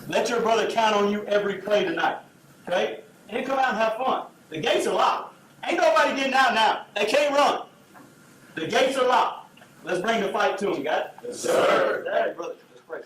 Let your brother count on you every play tonight. Okay? And then come out and have fun. The gates are locked. Ain't nobody getting out now. They can't run. The gates are locked. Let's bring the fight to them, guys. Yes, sir. All right, brother. Let's pray.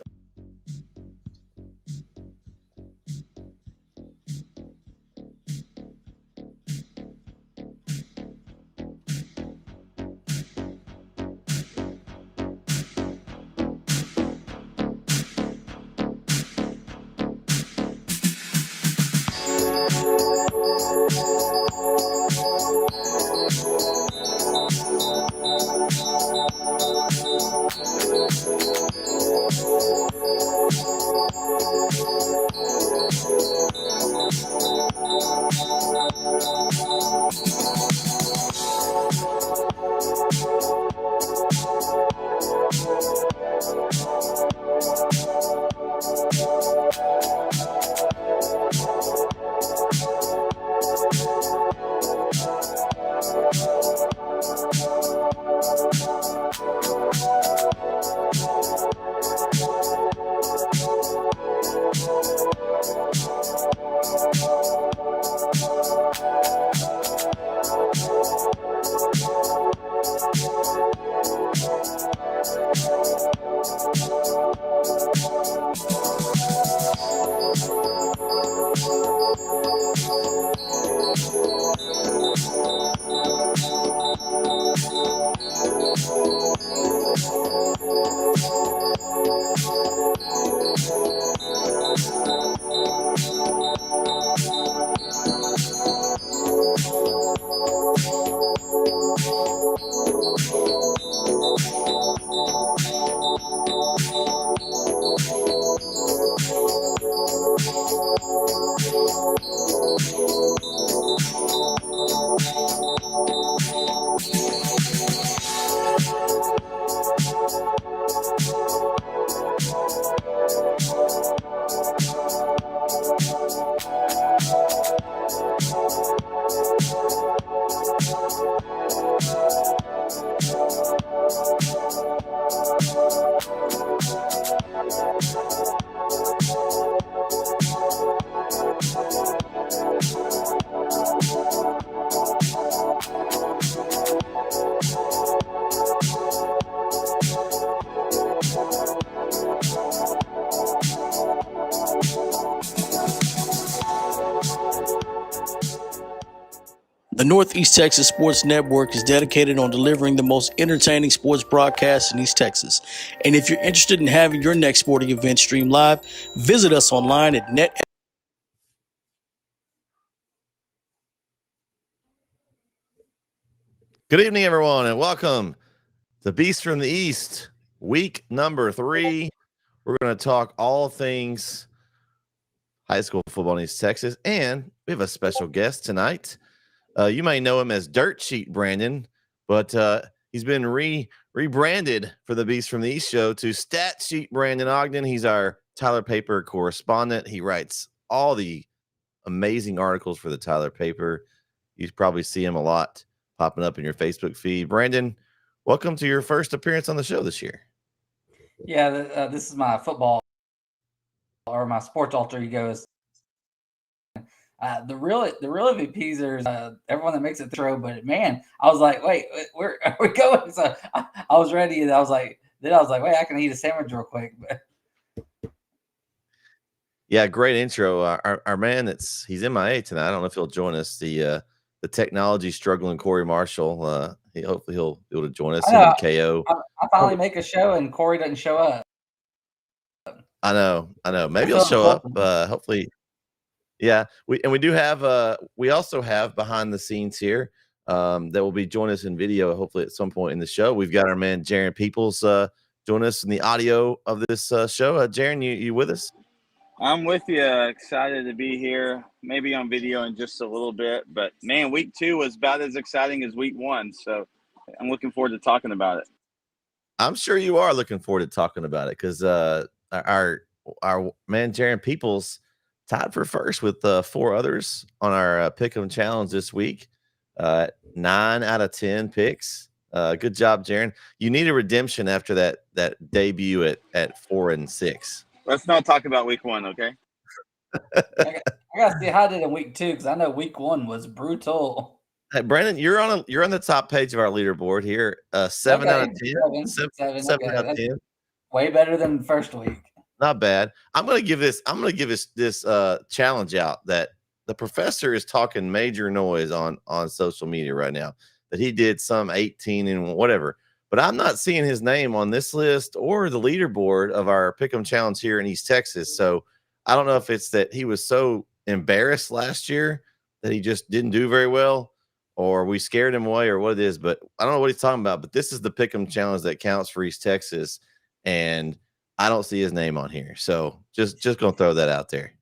The Northeast Texas Sports Network is dedicated on delivering the most entertaining sports broadcasts in East Texas. And if you're interested in having your next sporting event streamed live, visit us online at NETSN. Good evening, everyone, and welcome to bEast from the East, week number 3. We're going to talk all things high school football in East Texas, and we have a special guest tonight. You may know him as Dirt Sheet Brandon, but he's been rebranded for the bEast from the East show to Stat Sheet Brandon Ogden. He's our Tyler Paper correspondent. He writes all the amazing articles for the Tyler Paper. You probably see him a lot popping up in your Facebook feed. Brandon, welcome to your first appearance on the show this year. Yeah, this is my football or my sports alter ego. The real MVPs are everyone that makes it through. But man, I was like, wait, where are we going? So I was ready, and I was like, wait, I can eat a sandwich real quick. Yeah, great intro. Our man, he's MIA tonight. I don't know if he'll join us. The technology struggling Corey Marshall. Hopefully he'll be able to join us. KO. I finally make a show, and Corey doesn't show up. I know. Maybe he'll show up. Hopefully. Yeah, we do have we also have behind the scenes here that will be joining us in video hopefully at some point in the show. We've got our man Jaron Peoples join us in the audio of this show. Jaron, you with us? I'm with you. Excited to be here. Maybe on video in just a little bit, but man, week 2 was about as exciting as week 1, so I'm looking forward to talking about it. I'm sure you are looking forward to talking about it because our man Jaron Peoples tied for first with 4 others on our Pick'em Challenge this week. 9 out of 10 picks. Good job, Jaron. You need a redemption after that debut at 4 and 6. Let's not talk about week 1, okay? I gotta see how I did in week 2 because I know week 1 was brutal. Hey, Brandon, you're on the top page of our leaderboard here. 7 out of 10. 7 Okay, out of that's 10. way better than the first week. Not bad. I'm gonna give this challenge out that the professor is talking major noise on social media right now that he did some 18 and whatever, but I'm not seeing his name on this list or the leaderboard of our Pick'em Challenge here in East Texas. So I don't know if it's that he was so embarrassed last year that he just didn't do very well, or we scared him away, or what it is. But I don't know what he's talking about. But this is the Pick'em Challenge that counts for East Texas, and I don't see his name on here. So just gonna throw that out there.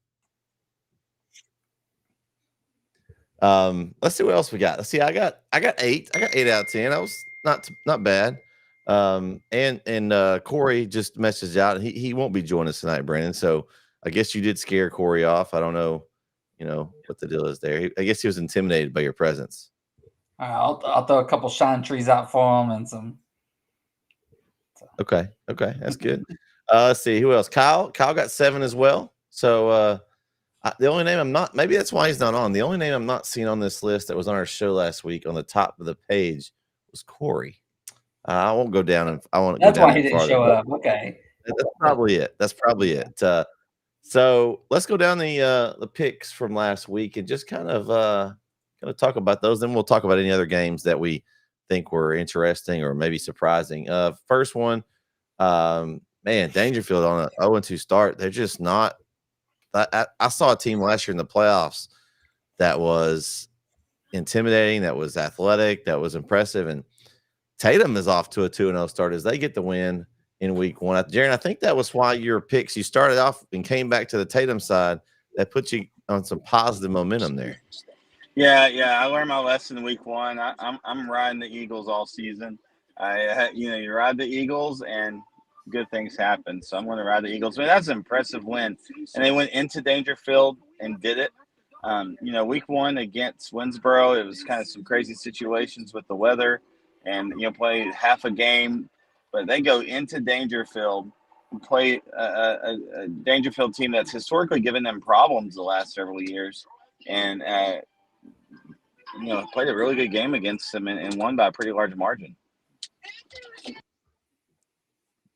Let's see what else we got. Let's see. I got 8. I got 8 out of 10. I was not bad. And Corey just messaged out. He won't be joining us tonight, Brandon. So I guess you did scare Corey off. I don't know, what the deal is there. I guess he was intimidated by your presence. I'll throw a couple shine trees out for him and some. Okay, that's good. Let's see who else. Kyle got 7 as well. So the only name I'm not, maybe that's why he's not on. The only name I'm not seeing on this list that was on our show last week on the top of the page was Corey. I won't go down and I want to. That's why he didn't show up. Okay, that's probably it. So let's go down the picks from last week and just kind of talk about those. Then we'll talk about any other games that we think were interesting or maybe surprising. First one, man, Dangerfield on a 0-2 start. They're just not. I saw a team last year in the playoffs that was intimidating, that was athletic, that was impressive, and Tatum is off to a 2-0 start as they get the win in week 1. Jaron, I think that was why your picks, you started off and came back to the Tatum side. That put you on some positive momentum there. Yeah. I learned my lesson in week 1. I'm riding the Eagles all season. You ride the Eagles and good things happen. So I'm going to ride the Eagles. I mean, that's an impressive win. And they went into Dangerfield and did it. Week 1 against Winsboro, it was kind of some crazy situations with the weather and, played half a game. But they go into Dangerfield and play a Dangerfield team that's historically given them problems the last several years. And, played a really good game against them and won by a pretty large margin.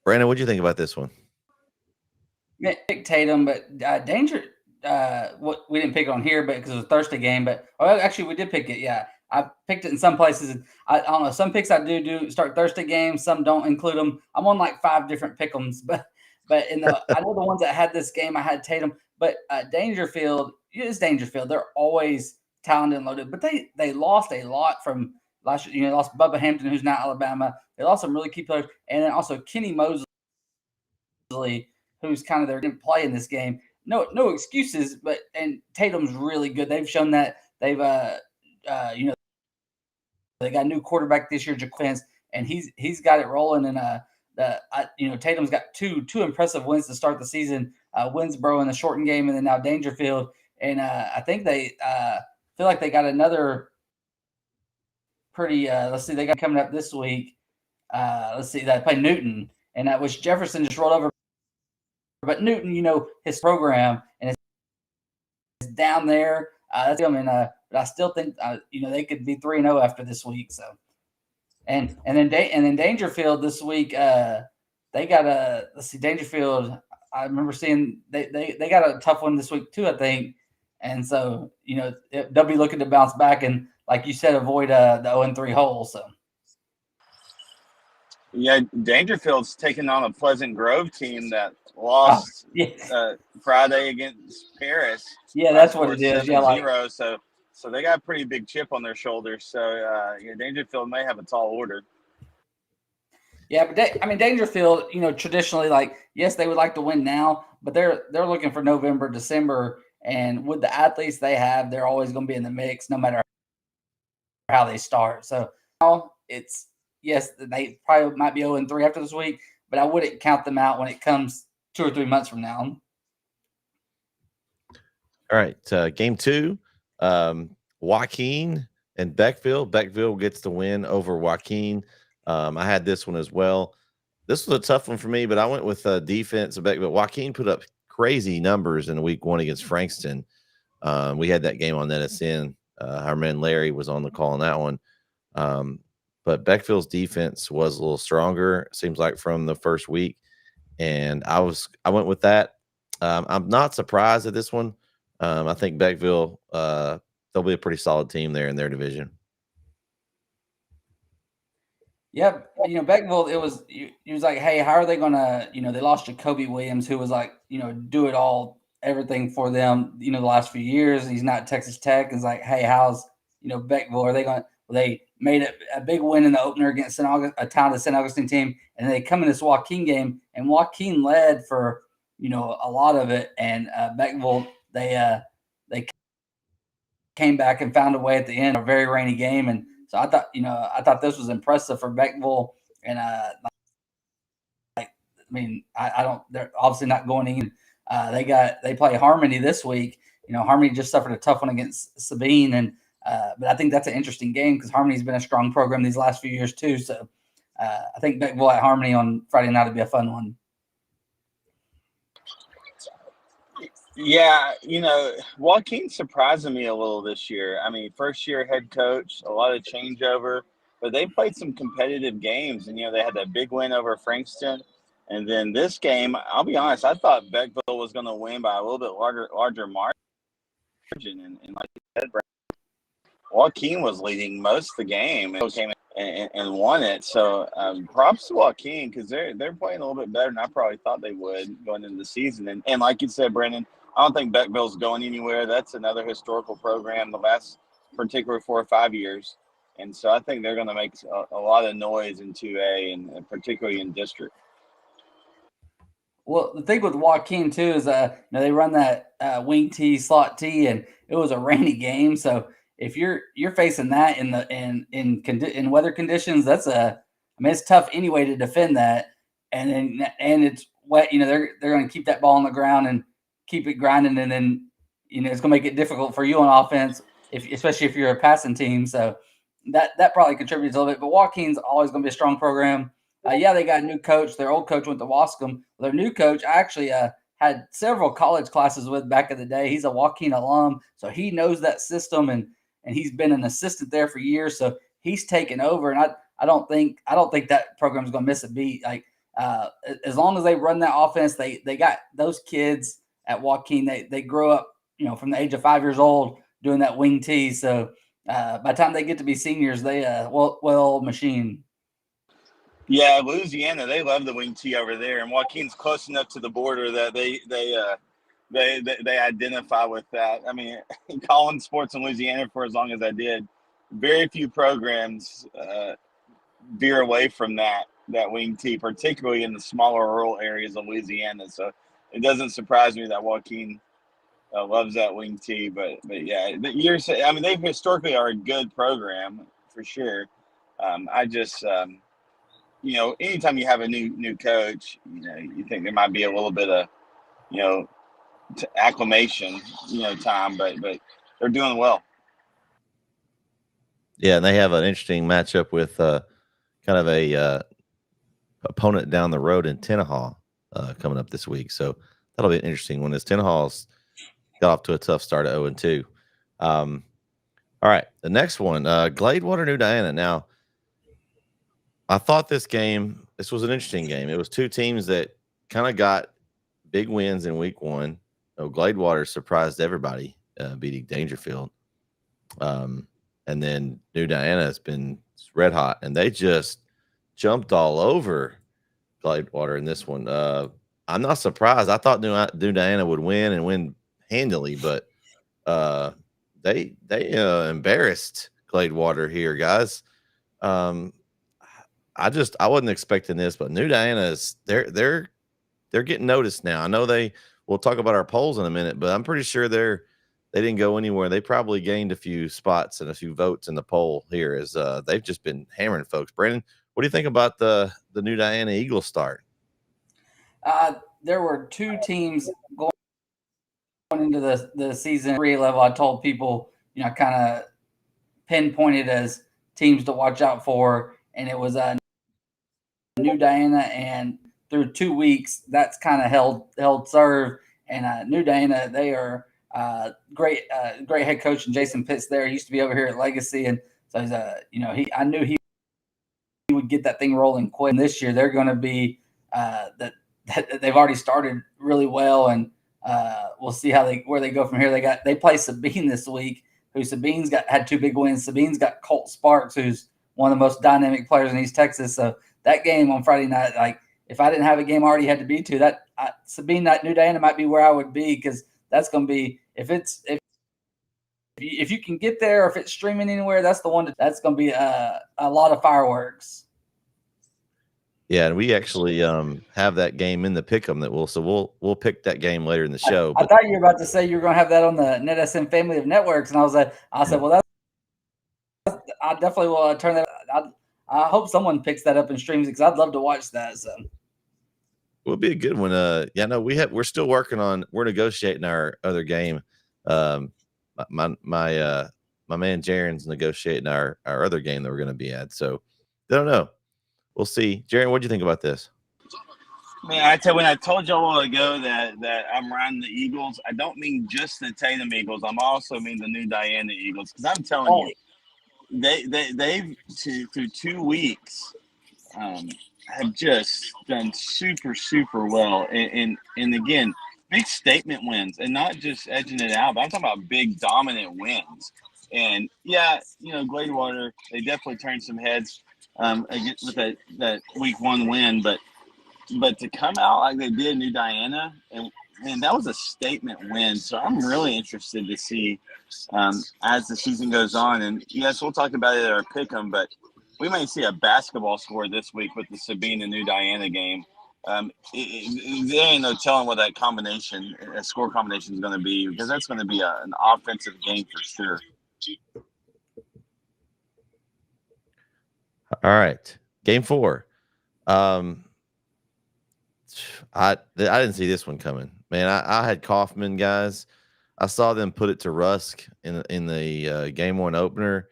Brandon, what do you think about this one? Yeah, pick Tatum, but Danger. What we didn't pick it on here, but because it was a Thursday game. But actually, we did pick it. Yeah, I picked it in some places. I don't know. Some picks I do start Thursday games. Some don't include them. I'm on like 5 different pick'ems, but in the I know the ones that had this game, I had Tatum. But Dangerfield, it's Dangerfield. They're always talented and loaded, but they lost a lot from last year. They lost Bubba Hampton, who's now Alabama. They lost some really key players, and then also Kenny Mosley, who's kind of there, didn't play in this game. No excuses, and Tatum's really good. They've shown that they've they got a new quarterback this year, Jaquez, and he's got it rolling. And Tatum's got two impressive wins to start the season. Winsboro in the shortened game, and then now Dangerfield. And I think they feel like they got another pretty. Let's see, they got coming up this week. Let's see, they play Newton, and that was Jefferson just rolled over. But Newton, his program, and it's down there. That's him, but I still think they could be 3-0 after this week. So, and then Dangerfield this week, they got let's see, Dangerfield. I remember seeing they got a tough one this week too, I think, and so they'll be looking to bounce back and, like you said, avoid the 0-3 hole. So. Yeah, Dangerfield's taking on a Pleasant Grove team that lost Friday against Paris. Yeah, that's what it is. 7-0, so they got a pretty big chip on their shoulders. So Dangerfield may have a tall order. Yeah, but Dangerfield, traditionally, yes, they would like to win now, but they're looking for November, December, and with the athletes they have, they're always going to be in the mix, no matter how they start. So now it's. Yes, they probably might be 0-3 after this week, but I wouldn't count them out when it comes 2 or 3 months from now. All right, game 2, Joaquin and Beckville. Beckville gets the win over Joaquin. I had this one as well. this was a tough one for me, but I went with defense. But Joaquin put up crazy numbers in week 1 against Frankston. We had that game on NETSN. Our man Larry was on the call on that one. But Beckville's defense was a little stronger, seems like, from the first week. And I went with that. I'm not surprised at this one. I think Beckville, they'll be a pretty solid team there in their division. Yep. Beckville, it was like, hey, how are they going to, they lost Jacoby Williams, who was like, do it all, everything for them, the last few years. He's not Texas Tech. It's like, hey, how's, Beckville? Are they going to, they made a big win in the opener against a talented St. Augustine team. And they come in this Joaquin game, and Joaquin led for, a lot of it. And Beckville, they came back and found a way at the end, a very rainy game. And so I thought this was impressive for Beckville. And they're obviously not going in. They play Harmony this week. Harmony just suffered a tough one against Sabine, and but I think that's an interesting game because Harmony's been a strong program these last few years too. So I think Beckville at Harmony on Friday night would be a fun one. Yeah, Joaquin surprising me a little this year. I mean, first year head coach, a lot of changeover, but they played some competitive games, and they had that big win over Frankston. And then this game, I'll be honest, I thought Beckville was going to win by a little bit larger margin. And like you said, Joaquin was leading most of the game and came and won it. So props to Joaquin because they're playing a little bit better than I probably thought they would going into the season. And like you said, Brendan, I don't think Beckville's going anywhere. That's another historical program the last particular 4 or 5 years. And so I think they're going to make a lot of noise in 2A and particularly in district. Well, the thing with Joaquin too is they run that wing tee, slot tee, and it was a rainy game. So if you're facing that in weather conditions, it's tough anyway to defend that. And it's wet. They're going to keep that ball on the ground and keep it grinding, and then it's going to make it difficult for you on offense, especially if you're a passing team. So that probably contributes a little bit. But Joaquin's always going to be a strong program. They got a new coach. Their old coach went to Wascom. Their new coach, I actually had several college classes with back in the day. He's a Joaquin alum, so he knows that system, and he's been an assistant there for years. So he's taken over, and I don't think that program's going to miss a beat. Like as long as they run that offense, they got those kids at Joaquin. They grow up, from the age of 5 years old doing that wing tee. So by the time they get to be seniors, they well machine. Yeah, Louisiana, they love the wing tee over there, and Joaquin's close enough to the border that they identify with that. I mean, calling sports in Louisiana for as long as I did, very few programs veer away from that wing tee, particularly in the smaller rural areas of Louisiana. So it doesn't surprise me that Joaquin loves that wing tee. But yeah, they historically are a good program for sure. I just anytime you have a new coach, you think there might be a little bit of, acclimation, time, but they're doing well. Yeah, and they have an interesting matchup with kind of a opponent down the road in Tenaha coming up this week. So that'll be an interesting one. As Tenahaw's got off to a tough start at 0-2. All right, the next one, Gladewater, New Diana. Now, I thought this was an interesting game. It was two teams that kind of got big wins in week 1. Gladewater surprised everybody, beating Dangerfield. And then New Diana has been red hot, and they just jumped all over Gladewater in this one. I'm not surprised. I thought New Diana would win and win handily, but they embarrassed Gladewater here, guys. I wasn't expecting this, but New Diana they're getting noticed now. I know we'll talk about our polls in a minute, but I'm pretty sure they didn't go anywhere. They probably gained a few spots and a few votes in the poll here as they've just been hammering folks. Brandon, what do you think about the New Diana Eagles start? There were two teams going into the season 3 level. I told people, kind of pinpointed as teams to watch out for, and it was New Diana, and through 2 weeks, that's kind of held serve. And New Diana, they are great head coach, and Jason Pitts there. He used to be over here at Legacy, and so he's I knew he would get that thing rolling quick. And this year, they're going to be that they've already started really well, and we'll see where they go from here. They play Sabine this week, who Sabine's had 2 big wins. Sabine's got Colt Sparks, who's one of the most dynamic players in East Texas. So that game on Friday night, like if I didn't have a game I already had to be to, Sabine New Diana might be where I would be, because that's going to be if you can get there, or if it's streaming anywhere, that's the one that's going to be a lot of fireworks. Yeah, and we actually have that game in the pick'em that we'll pick that game later in the show. I thought you were about to say you were going to have that on the NETSN family of networks, and I said, well, I definitely will turn that. I hope someone picks that up and streams it, because I'd love to watch that. So it would be a good one. We're still we're negotiating our other game. My man Jaron's negotiating our other game that we're going to be at. So I don't know. We'll see. Jaron, what do you think about this? Man, when I told y'all a while ago that I'm riding the Eagles, I don't mean just the Tatum Eagles. I'm also mean the New Diana Eagles, because I'm telling you, they've through 2 weeks have just done super, super well. And again, big statement wins, and not just edging it out, but I'm talking about big dominant wins. And yeah, Gladewater, they definitely turned some heads with that week 1 win, but to come out like they did New Diana, and that was a statement win. So I'm really interested to see as the season goes on. And yes, we'll talk about it at our pick'em, but we may see a basketball score this week with the Sabine and New Diana game. There ain't no telling what that score combination is going to be, because that's going to be an offensive game for sure. All right, game 4. I didn't see this one coming, man. I had Kaufman, guys. I saw them put it to Rusk in the game 1 opener,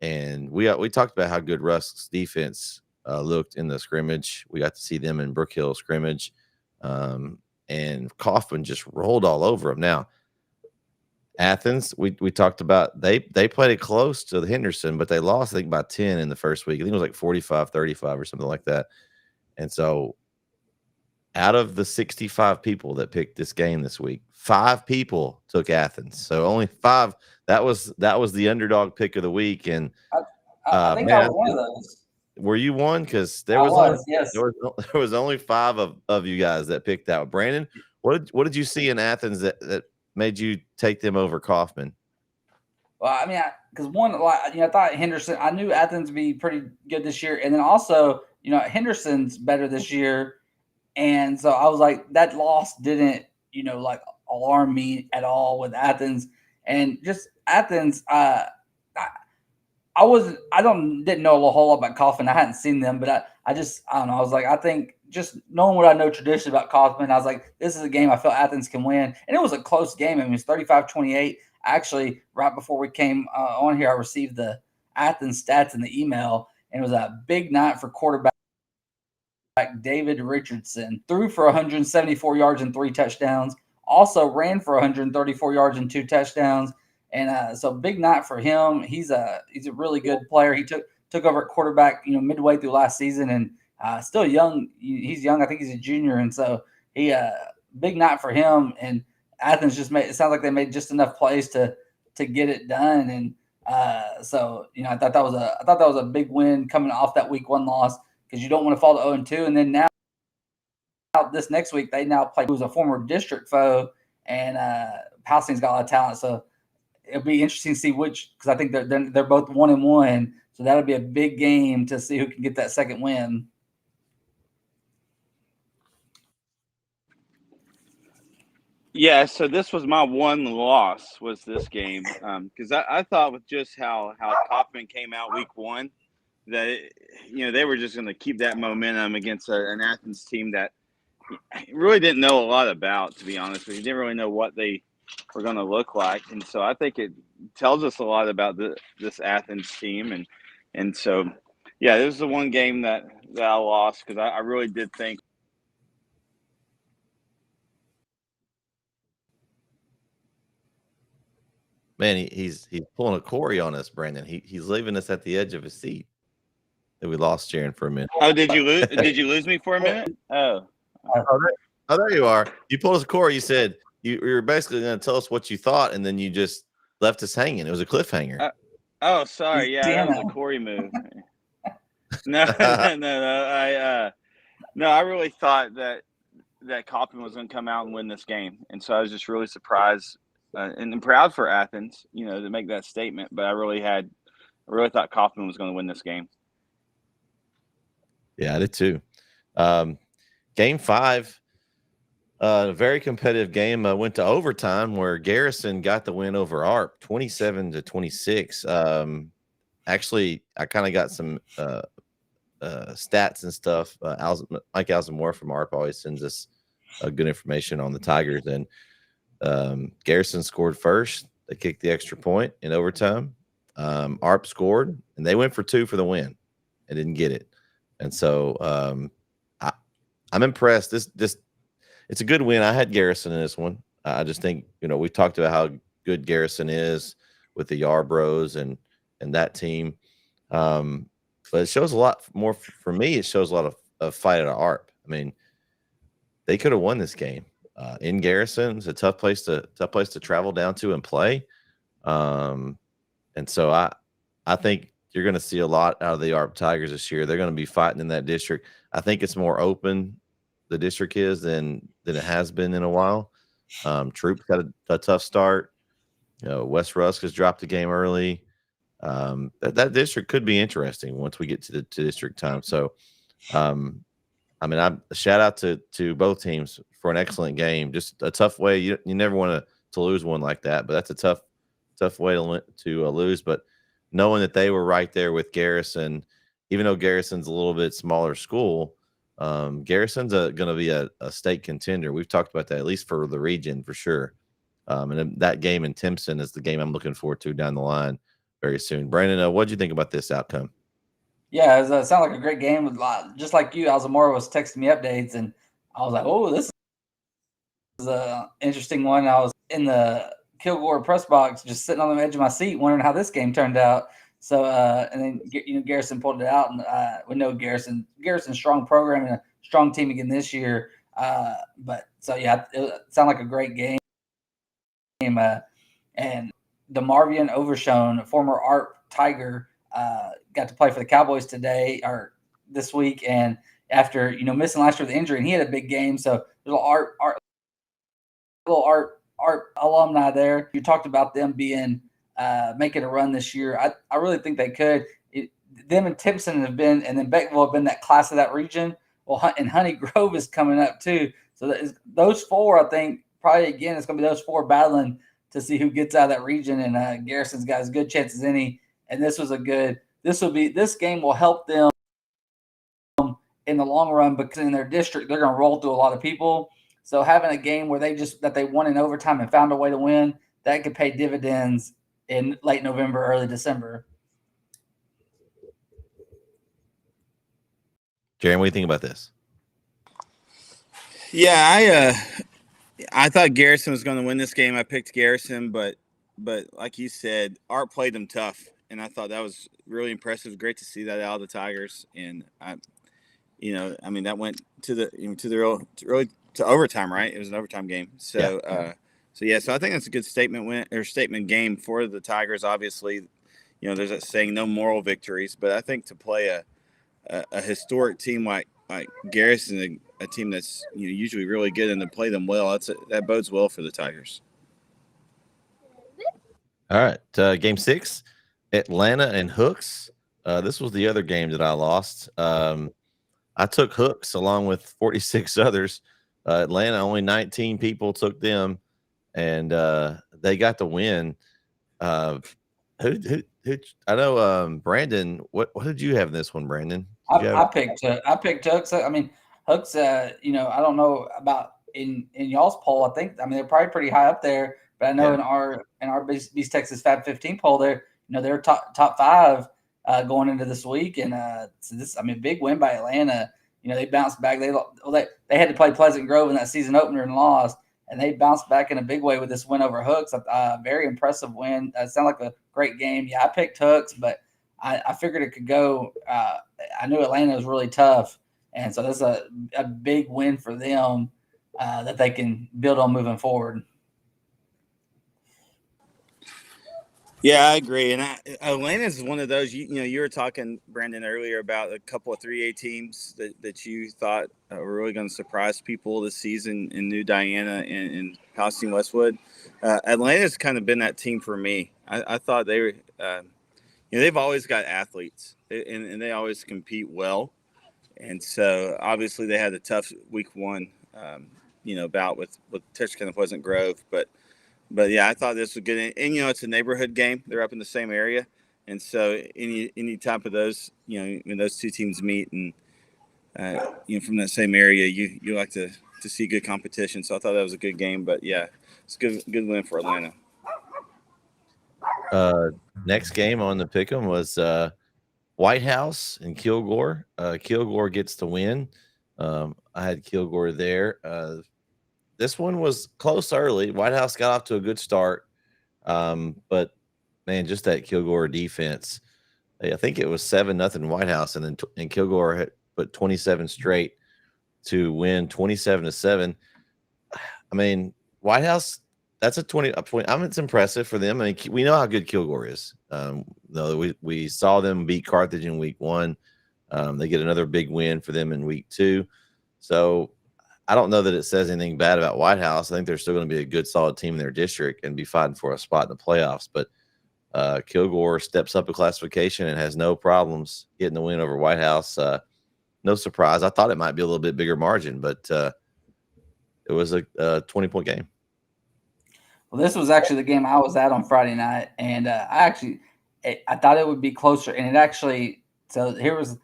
and we talked about how good Rusk's defense looked in the scrimmage. We got to see them in Brook Hill scrimmage, and Kaufman just rolled all over them. Now, Athens, we talked about, they played it close to the Henderson, but they lost, I think, by 10 in the first week. I think it was like 45-35 or something like that. And so out of the 65 people that picked this game this week, 5 people took Athens. So only 5. That was the underdog pick of the week. And I think I was one of those. Were you one? Because there was only 5 of you guys that picked that. Brandon, what did you see in Athens that made you take them over Kaufman? Well, I mean, because I thought Henderson. I knew Athens would be pretty good this year, and then also, Henderson's better this year, and so I was like, that loss didn't, alarm me at all with Athens, and just Athens. I didn't know a whole lot about Kaufman. I hadn't seen them, but I don't know. I was like, I think just knowing what I know traditionally about Kaufman, I was like, this is a game I feel Athens can win. And it was a close game. I mean, it was 35-28. Actually, right before we came on here, I received the Athens stats in the email, and it was a big night for quarterback David Richardson. Threw for 174 yards and 3 touchdowns. Also ran for 134 yards and 2 touchdowns. And so big night for him. He's a really good player. He took over at quarterback, midway through last season, and still young. He's young. I think he's a junior, and so big night for him. And Athens it sounds like they made just enough plays to get it done. And so I thought that was a big win coming off that week 1 loss, because you don't want to fall to 0-2. And then now this next week they now play who's a former district foe, and Palestine's got a lot of talent. So it'll be interesting to see because I think they're both 1-1. So that'll be a big game to see who can get that second win. Yeah, so this was my one loss, was this game, because I thought with just how Kaufman came out week 1 that they were just going to keep that momentum against an Athens team that really didn't know a lot about, to be honest with you. Didn't really know what they were going to look like, and so I think it tells us a lot about this Athens team, and so Yeah, this is the one game that I lost because I really did think. Man, he's pulling a Corey on us, Brandon. He's leaving us at the edge of his seat. That we lost Jaron for a minute. Oh, did you lose? Did you lose me for a minute? Oh, There you are. You pulled us a Corey. You said you were basically going to tell us what you thought, and then you just left us hanging. It was a cliffhanger. oh, sorry. Yeah, that was a Sienna. Corey move. No. I really thought that Kaufman was going to come out and win this game, and so I was just really surprised and proud for Athens, to make that statement. But I really thought Kaufman was going to win this game. Yeah, I did too. Game 5, a very competitive game. Went to overtime where Garrison got the win over ARP, 27-26. Actually, I kind of got some stats and stuff. Mike Alzamore from ARP always sends us good information on the Tigers. And Garrison scored first. They kicked the extra point in overtime. ARP scored, and they went for 2 for the win and didn't get it. And so I'm impressed. This it's a good win. I had Garrison in this one. I just think, we talked about how good Garrison is with the Yarbros and that team. But it shows a lot more for me. It shows a lot of fight at ARP. I mean, they could have won this game in Garrison. It's a tough place to travel down to and play. And so I think you're going to see a lot out of the ARP Tigers this year. They're going to be fighting in that district. I think it's more open, the district is, than it has been in a while. Troop's got a tough start. West Rusk has dropped the game early. That district could be interesting once we get to district time. So, I shout out to both teams for an excellent game. Just a tough way. You never want to lose one like that, but that's a tough way to lose. But knowing that they were right there with Garrison, even though Garrison's a little bit smaller school, Garrison's going to be a state contender. We've talked about that, at least for the region, for sure. And that game in Timpson is the game I'm looking forward to down the line very soon. Brandon, what did you think about this outcome? Yeah, it sounded like a great game. With just like you, Alzamora was texting me updates, and I was like, "Oh, this is an interesting one." I was in the Kilgore press box, just sitting on the edge of my seat, wondering how this game turned out. So, and then Garrison pulled it out, and we know Garrison's strong program and a strong team again this year. But so yeah, it sounded like a great game. And DeMarvion Overshone, former ARP Tiger, got to play for the Cowboys today or this week, and after missing last year with injury, and he had a big game. So there's a little ARP alumni there. You talked about them being making a run this year. I really think they could. Them and Timpson have been, and then Beckville have been that class of that region. Well, and Honey Grove is coming up too. So those 4, I think, probably again it's going to be those 4 battling to see who gets out of that region. And Garrison's got as good chance as any. And this game will help them in the long run, because in their district they're going to roll through a lot of people. So having a game where they won in overtime and found a way to win, that could pay dividends in late November, early December. Jaron, what do you think about this? Yeah, I thought Garrison was going to win this game. I picked Garrison, but like you said, Art played them tough, and I thought that was really impressive. Great to see that out of the Tigers, and that went to overtime, right? It was an overtime game, so Yeah. So I think that's a good statement game for the Tigers. Obviously, there's that saying, no moral victories, but I think to play a historic team like Garrison, a team that's usually really good, and to play them well, that bodes well for the Tigers. All right, game 6, Atlanta and Hooks. This was the other game that I lost. I took Hooks along with 46 others. Atlanta, only 19 people took them, and they got the win. Who? I know, Brandon. What did you have in this one, Brandon? I picked Hooks. I mean, Hooks. I don't know about in y'all's poll. They're probably pretty high up there. But I know in our Beast Texas Fab 15 poll, they're top 5. going into this week. And so this, I mean, big win by Atlanta. You know, they bounced back. They had to play Pleasant Grove in that season opener and lost, and they bounced back in a big way with this win over Hooks. Very impressive win. It sounded like a great game. Yeah, I picked Hooks, but I figured it could go. I knew Atlanta was really tough, and so that's a big win for them that they can build on moving forward. Yeah, I agree. And Atlanta's one of those, you were talking, Brandon, earlier about a couple of 3A teams that you thought were really going to surprise people this season in New Diana and Palestine Westwood. Atlanta's kind of been that team for me. I thought they were, they've always got athletes and they always compete well. And so obviously they had a tough week one, bout with Texarkana Pleasant Grove, But yeah, I thought this was good, and it's a neighborhood game. They're up in the same area, and so any type of those, when those two teams meet, and from that same area, you like to see good competition. So I thought that was a good game. But yeah, it's a good win for Atlanta. Next game on the pick'em was White House and Kilgore. Kilgore gets the win. I had Kilgore there. This one was close early. White House got off to a good start. But man, just that Kilgore defense. I think it was 7-0 White House, and then and Kilgore had put 27 straight to win 27-7. I mean, White House, that's a 20 point. I mean, it's impressive for them. I mean, we know how good Kilgore is. We saw them beat Carthage in week one. They get another big win for them in week two. So I don't know that it says anything bad about White House. I think they're still going to be a good, solid team in their district and be fighting for a spot in the playoffs. But Kilgore steps up a classification and has no problems getting the win over White House. No surprise. I thought it might be a little bit bigger margin, but it was a 20-point game. Well, this was actually the game I was at on Friday night, and I thought it would be closer, and it actually. So here was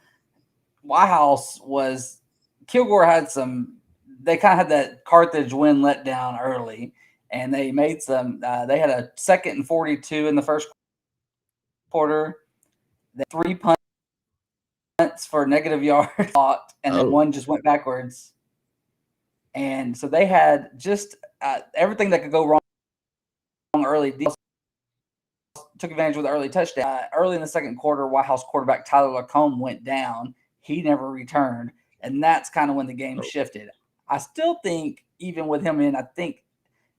White House was Kilgore had some. They kind of had that Carthage win let down early, and they made some. They had a 2nd and 42 in the first quarter. They 3 punts for negative yards, and then one just went backwards. And so they had just everything that could go wrong early. Took advantage with the early touchdown. Early in the second quarter, White House quarterback Tyler Lacombe went down. He never returned, and that's kind of when the game shifted. I still think, even with him in, I think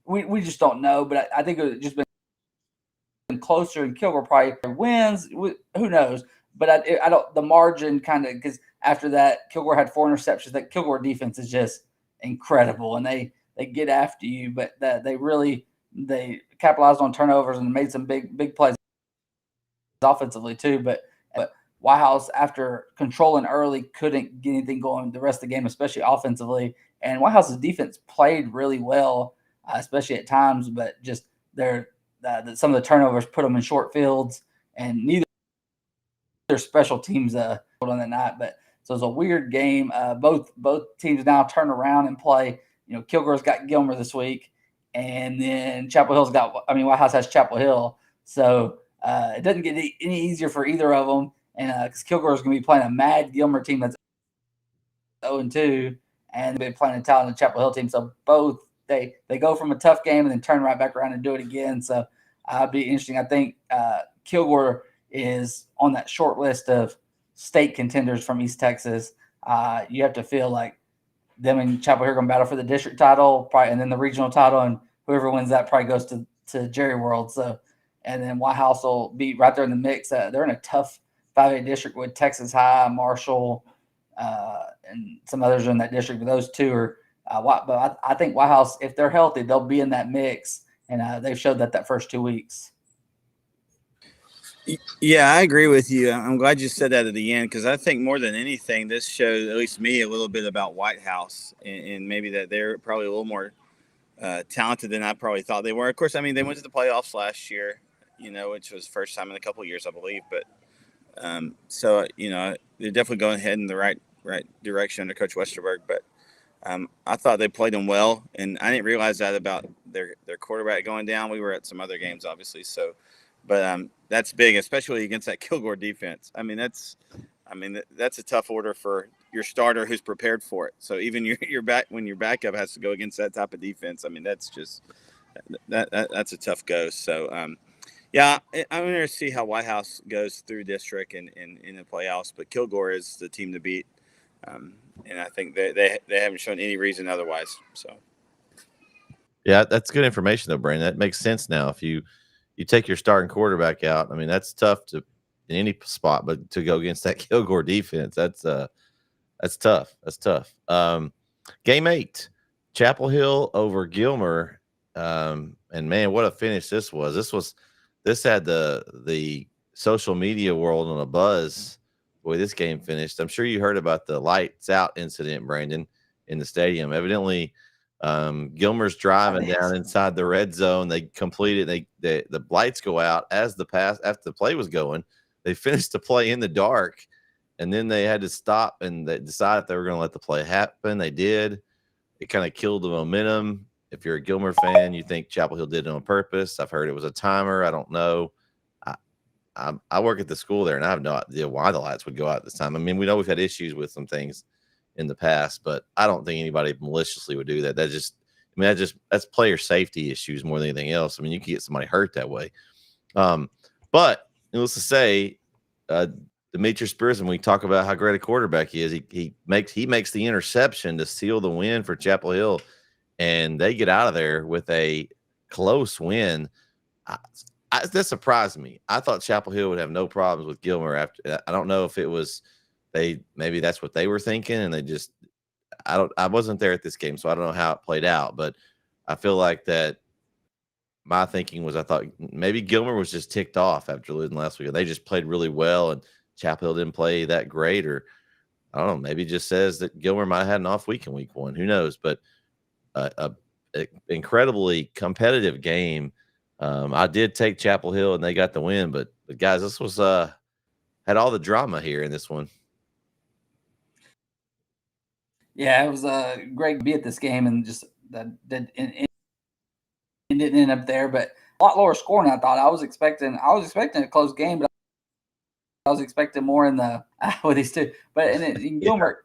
we just don't know, but I think it would just been closer, and Kilgore probably wins. Who knows? But I don't. The margin kind of, because after that, Kilgore had 4 interceptions. That Kilgore defense is just incredible, and they get after you, but they capitalized on turnovers and made some big plays offensively too. But White House, after controlling early, couldn't get anything going the rest of the game, especially offensively. And White House's defense played really well, especially at times, but just some of the turnovers put them in short fields, and neither special teams on that night. But so it's a weird game. Both teams now turn around and play. Kilgore's got Gilmer this week, and then White House has Chapel Hill. So it doesn't get any easier for either of them. And because Kilgore is going to be playing a mad Gilmer team that's 0-2, and they've been playing a talented Chapel Hill team. So both they go from a tough game and then turn right back around and do it again. So it'll be interesting. I think Kilgore is on that short list of state contenders from East Texas. You have to feel like them and Chapel Hill are going to battle for the district title, probably, and then the regional title, and whoever wins that probably goes to Jerry World. So, and then White House will be right there in the mix. They're in a tough 5A district with Texas High, Marshall, and some others are in that district. But those two are. But I think White House, if they're healthy, they'll be in that mix, and they've showed that first 2 weeks. Yeah, I agree with you. I'm glad you said that at the end, because I think more than anything, this showed, at least me, a little bit about White House, and maybe that they're probably a little more talented than I probably thought they were. Of course, I mean, they went to the playoffs last year, which was first time in a couple of years, I believe. But so they're definitely going ahead in the right direction under Coach Westerberg. But I thought they played them well, and I didn't realize that about their quarterback going down. We were at some other games, obviously, so that's big, especially against that Kilgore defense. I mean, that's a tough order for your starter who's prepared for it. So even your back when your backup has to go against that type of defense, I mean, that's just that's a tough go. So yeah, I'm going to see how White House goes through district and in the playoffs, but Kilgore is the team to beat, and I think they haven't shown any reason otherwise. So Yeah, that's good information though, Brandon. That makes sense now. If you take your starting quarterback out, I mean that's tough to in any spot, but to go against that Kilgore defense, that's tough. That's tough. Game 8, Chapel Hill over Gilmer. And man, what a finish this was. This had the social media world on a buzz. Boy, this game finished. I'm sure you heard about the lights out incident, Brandon, in the stadium. Evidently, Gilmer's driving down inside the red zone. They completed. The lights go out as after the play was going. They finished the play in the dark, and then they had to stop and they decided they were going to let the play happen. They did. It kind of killed the momentum. If you're a Gilmer fan, you think Chapel Hill did it on purpose. I've heard it was a timer. I don't know. I work at the school there, and I have no idea why the lights would go out this time. I mean, we know we've had issues with some things in the past, but I don't think anybody maliciously would do that. That's player safety issues more than anything else. I mean, you can get somebody hurt that way. But needless to say, Demetrius Spears, when we talk about how great a quarterback he is, he makes the interception to seal the win for Chapel Hill, and they get out of there with a close win. That surprised me. I thought Chapel Hill would have no problems with Gilmer after. I don't know if it was maybe that's what they were thinking, and they just I wasn't there at this game, so I don't know how it played out, but I feel like that. My thinking was I thought maybe Gilmer was just ticked off after losing last week. They just played really well, and Chapel Hill didn't play that great, or I don't know. Maybe it just says that Gilmer might have had an off week in week 1. Who knows? But a incredibly competitive game. I did take Chapel Hill, and they got the win. But guys, this was had all the drama here in this one. Yeah, it was great to be at this game, and just that it didn't end up there, but a lot lower scoring. I thought I was expecting a close game, but I was expecting more in the with these two. But in Gilmer,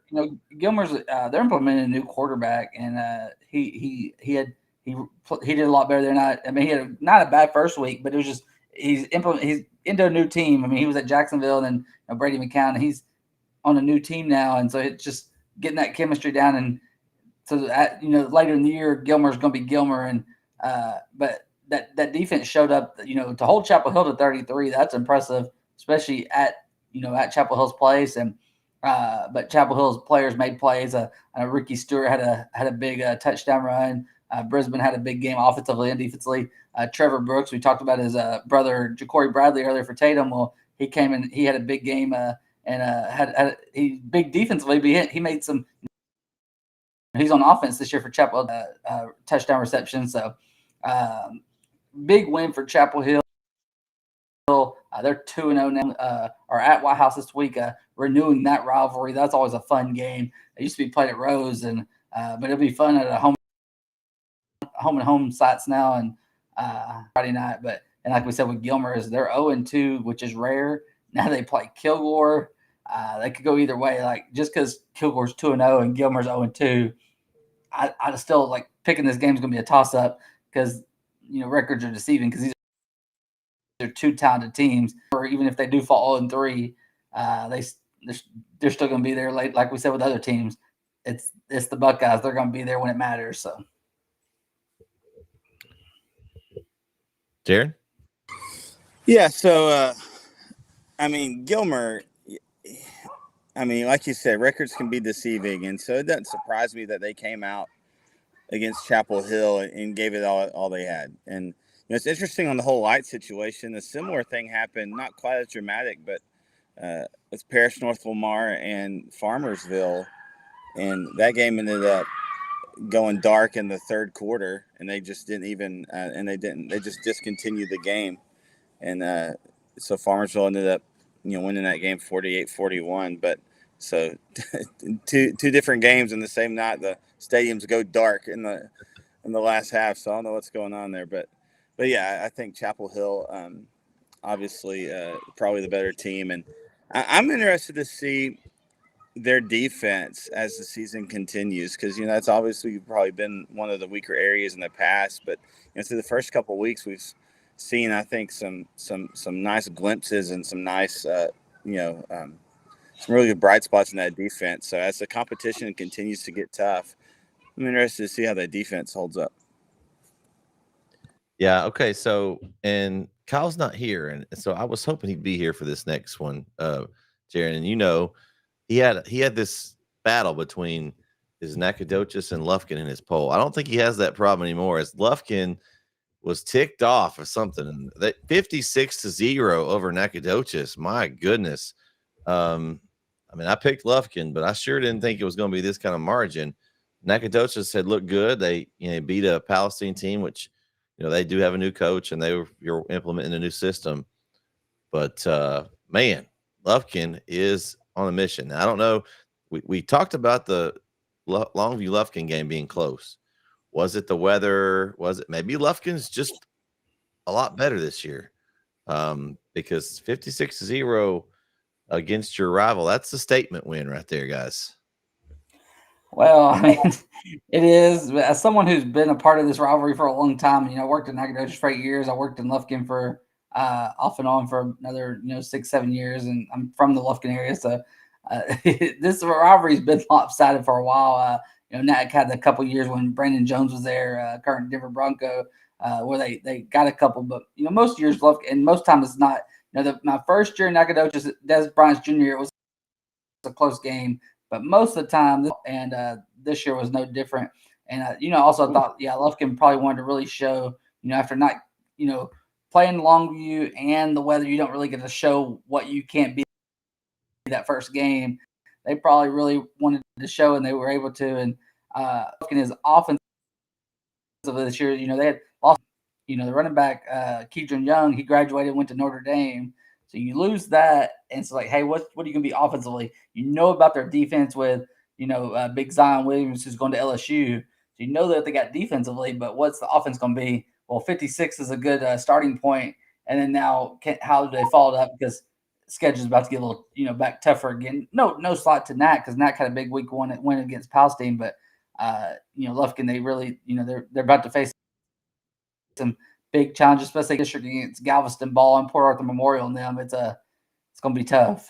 Gilmer's they're implementing a new quarterback, and he did a lot better than I mean, he had not a bad first week, but it was just he's into a new team. I mean, he was at Jacksonville and Brady McCown. He's on a new team now, and so it's just getting that chemistry down. And so later in the year, Gilmer's going to be Gilmer, and but that defense showed up. To hold Chapel Hill to 33, that's impressive, especially at Chapel Hill's place. And but Chapel Hill's players made plays. Ricky Stewart had a big touchdown run. Brisbane had a big game offensively and defensively. Trevor Brooks, we talked about his brother Ja'Cory Bradley earlier for Tatum. Well, he came in, he had a big game and he big defensively, but he made some. He's on offense this year for Chapel touchdown reception. So big win for Chapel Hill. They're 2-0 now. Are at White House this week, renewing that rivalry. That's always a fun game. It used to be played at Rose, and but it'll be fun at a home and home sites now and Friday night. But and like we said with Gilmer, they're 0-2, which is rare. Now they play Kilgore. They could go either way. Like just because Kilgore's 2-0 and Gilmer's 0-2, I still like picking this game's going to be a toss up because records are deceiving because these are two talented teams. Or even if they do fall 0-3, they're still going to be there. Like we said with other teams, it's the Buckeyes. They're going to be there when it matters. So, Jared? Yeah. So, Gilmer. Like you said, records can be deceiving, and so it doesn't surprise me that they came out against Chapel Hill and gave it all they had. And it's interesting on the whole light situation. A similar thing happened, not quite as dramatic, but it's Parish North Lamar and Farmersville, and that game ended up going dark in the third quarter, and they just didn't even they just discontinued the game, and so Farmersville ended up winning that game 48-41. But so two different games in the same night, the stadiums go dark in the last half, so I don't know what's going on there, but yeah, I think Chapel Hill obviously probably the better team, and I'm interested to see their defense as the season continues, because that's obviously probably been one of the weaker areas in the past. But through the first couple of weeks, we've seen, I think, some nice glimpses and some nice some really good bright spots in that defense. So as the competition continues to get tough, I'm interested to see how that defense holds up. Yeah. Okay. So, and Kyle's not here, and so I was hoping he'd be here for this next one, Jaron. And he had this battle between his Nacogdoches and Lufkin in his poll. I don't think he has that problem anymore, as Lufkin was ticked off or something. That 56-0 over Nacogdoches. My goodness. I mean, I picked Lufkin, but I sure didn't think it was going to be this kind of margin. Nacogdoches had looked good. They beat a Palestine team, which they do have a new coach, and you're implementing a new system. But man, Lufkin is on a mission. Now, I don't know. We talked about the Longview Lufkin game being close. Was it the weather? Was it maybe Lufkin's just a lot better this year? Because 56-0 against your rival, that's a statement win right there, guys. Well, I mean, it is. As someone who's been a part of this rivalry for a long time, I worked in Nacogdoches for 8 years. I worked in Lufkin for off and on for another 6-7 years, and I'm from the Lufkin area, so this rivalry's been lopsided for a while. Nat had a couple years when Brandon Jones was there, current Denver Bronco, where they got a couple, but most years Lufkin, and most times it's not. My first year in Nacogdoches, Des Bryant's junior, it was a close game. But most of the time, and this year was no different. And also I thought, Lufkin probably wanted to really show, after not, playing Longview and the weather, you don't really get to show what you can't be that first game. They probably really wanted to show, and they were able to. And Lufkin is offensive this year. They had lost, the running back Keedron Young. He graduated, went to Notre Dame. So you lose that, and it's like, hey, what are you going to be offensively? About their defense with, big Zion Williams, who's going to LSU. So that they got defensively, but what's the offense going to be? Well, 56 is a good starting point, and then now how do they follow it up? Because schedule's about to get a little, back tougher again. No slot to Nat, because Nat had a big week one win against Palestine, but Lufkin, they really, they're about to face some big challenges, especially district against Galveston Ball and Port Arthur Memorial. And them, it's going to be tough.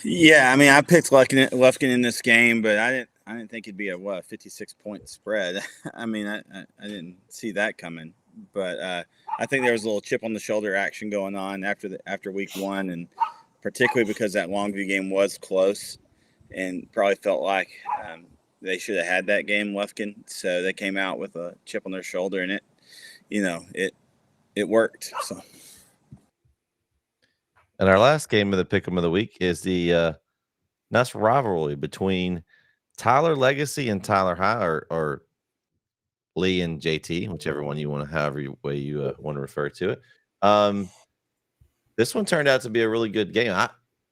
Yeah, I mean, I picked Lufkin in this game, but I didn't think it'd be a 56-point spread. I mean, I didn't see that coming. But I think there was a little chip on the shoulder action going on after week one, and particularly because that Longview game was close, and probably felt like they should have had that game, Lufkin. So they came out with a chip on their shoulder, and it worked. So. And our last game of the Pick'em of the week is the nice rivalry between Tyler Legacy and Tyler High, or Lee and JT, whichever one you want to, however way you want to refer to it. This one turned out to be a really good game.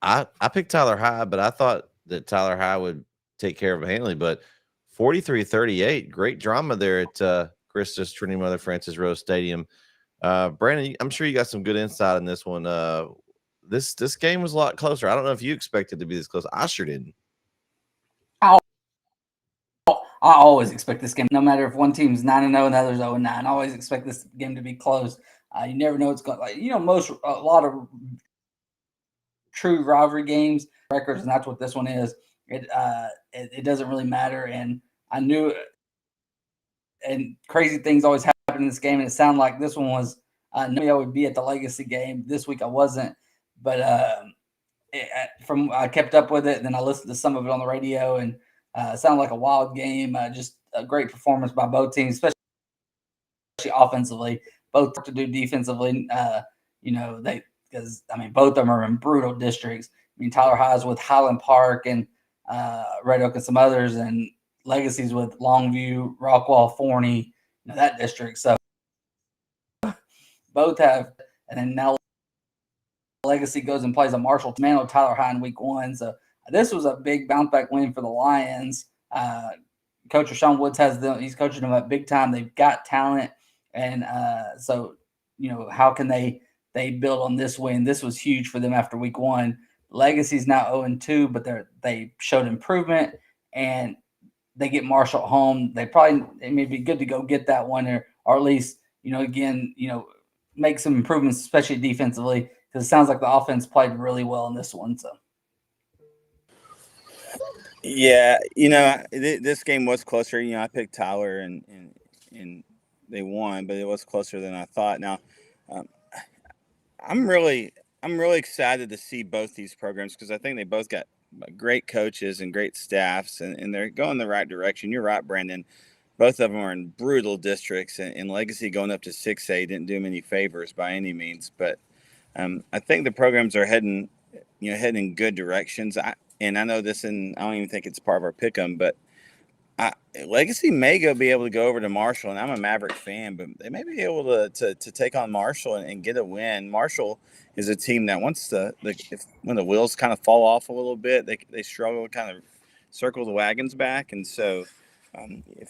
I picked Tyler High, but I thought that Tyler High would take care of Hanley, but 43-38, great drama there at Christus Trinity Mother Frances Rose Stadium. Brandon, I'm sure you got some good insight on this one. This game was a lot closer. I don't know if you expected to be this close. I sure didn't. I always expect this game, no matter if one team's 9-0 and the other's 0-9. I always expect this game to be close. You never know what's going. A lot of true rivalry games records, and that's what this one is. It doesn't really matter, and I knew. And crazy things always happen in this game, and it sounded like this one was. I knew I would be at the Legacy game this week. I wasn't, but I kept up with it, and then I listened to some of it on the radio, and it sounded like a wild game. Just a great performance by both teams, especially offensively. Both to do defensively. Because both of them are in brutal districts. Tyler High's with Highland Park and Red Oak and some others, and Legacy's with Longview, Rockwall, Forney, that district. So both have, and then now Legacy goes and plays a Marshall Mano Tyler High in week one. So this was a big bounce back win for the Lions. Coach Rashawn Woods has them. He's coaching them at big time. They've got talent. And so, how can they build on this win? This was huge for them after week 1. Legacy's now 0-2, but they showed improvement, and they get Marshall at home. It may be good to go get that one, or at least, again, make some improvements, especially defensively, because it sounds like the offense played really well in this one. So. Yeah, this game was closer. I picked Tyler, and they won, but it was closer than I thought. Now, I'm really excited to see both these programs because I think they both got great coaches and great staffs, and they're going the right direction. You're right, Brandon. Both of them are in brutal districts, and Legacy going up to 6A didn't do them any favors by any means. But I think the programs are heading in good directions. I know this, and I don't even think it's part of our pick 'em, but Legacy may be able to go over to Marshall, and I'm a Maverick fan, but they may be able to take on Marshall and get a win. Marshall is a team that once when the wheels kind of fall off a little bit, they struggle to kind of circle the wagons back, and so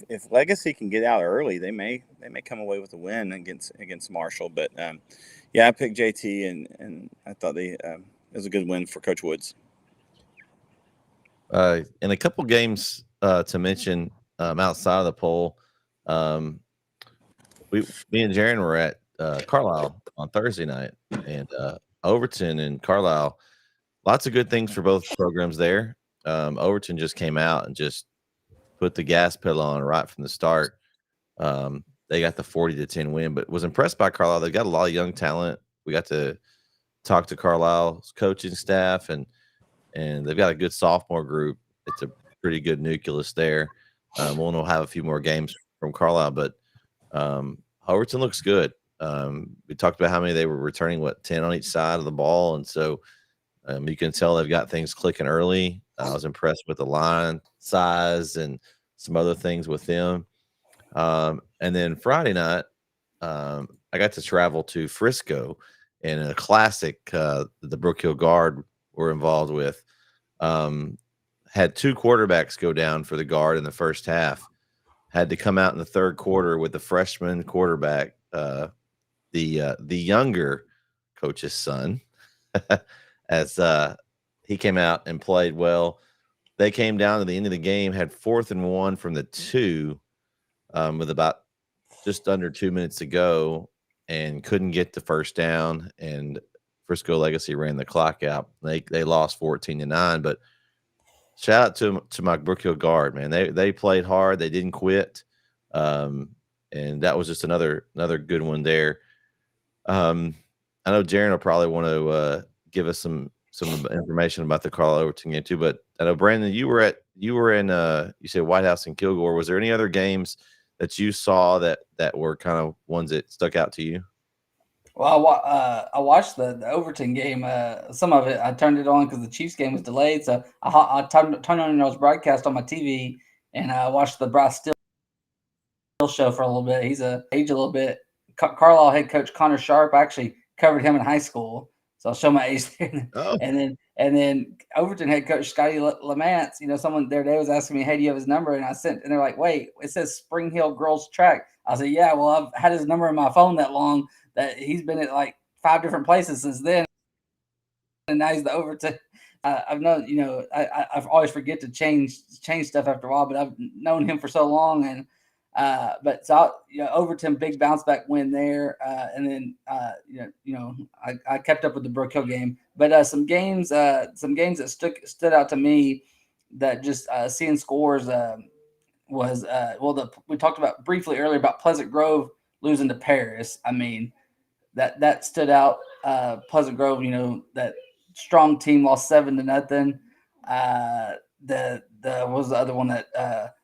if Legacy can get out early, they may come away with a win against Marshall. But I picked JT, and I thought it was a good win for Coach Woods. In a couple games to mention outside of the poll, me and Jaron were at Carlisle on Thursday night, and Overton and Carlisle, lots of good things for both programs there. Overton just came out and just put the gas pedal on right from the start. They got the 40-10 win, but was impressed by Carlisle. They've got a lot of young talent. We got to talk to Carlisle's coaching staff, and they've got a good sophomore group. It's a pretty good nucleus there. We'll have a few more games from Carlisle, but Overton looks good. We talked about how many they were returning, 10 on each side of the ball, and so you can tell they've got things clicking early. I was impressed with the line size and some other things with them. And then Friday night, I got to travel to Frisco in a classic the Brook Hill Guard were involved with. Had 2 quarterbacks go down for the Guard in the first half. Had to come out in the third quarter with the freshman quarterback, the younger coach's son, as he came out and played well. They came down to the end of the game, had 4th and 1 from the 2, with about just under 2 minutes to go, and couldn't get the first down. And Frisco Legacy ran the clock out. They lost 14-9, but shout out to my Brook Hill Guard, man. They played hard. They didn't quit. And that was just another good one there. I know Jaron will probably want to give us some information about the Carl Overton game too, but I know Brandon, you were in you said White House and Kilgore. Was there any other games that you saw that were kind of ones that stuck out to you? Well, I watched the Overton game. Some of it I turned it on because the Chiefs game was delayed, so I turned on those broadcast on my TV, and I watched the Bryce Still show for a little bit. He's aged a little bit. Carlisle head coach Connor Sharp, I actually covered him in high school, so I'll show my age there. Oh. And then Overton head coach Scotty Lamance, someone their day was asking me, hey, do you have his number? And they're like, wait, it says Spring Hill Girls Track. I said, yeah, well, I've had his number in my phone that long that he's been at like 5 different places since then. And now he's the Overton. I've known, I've always forget to change stuff after a while, but I've known him for so long. And Overton, big bounce back win there. And then, I kept up with the Brook Hill game, but some games that stood out to me that just seeing scores was we talked about briefly earlier about Pleasant Grove losing to Paris. I mean, that stood out. Pleasant Grove, that strong team lost 7-0. What was the other one that?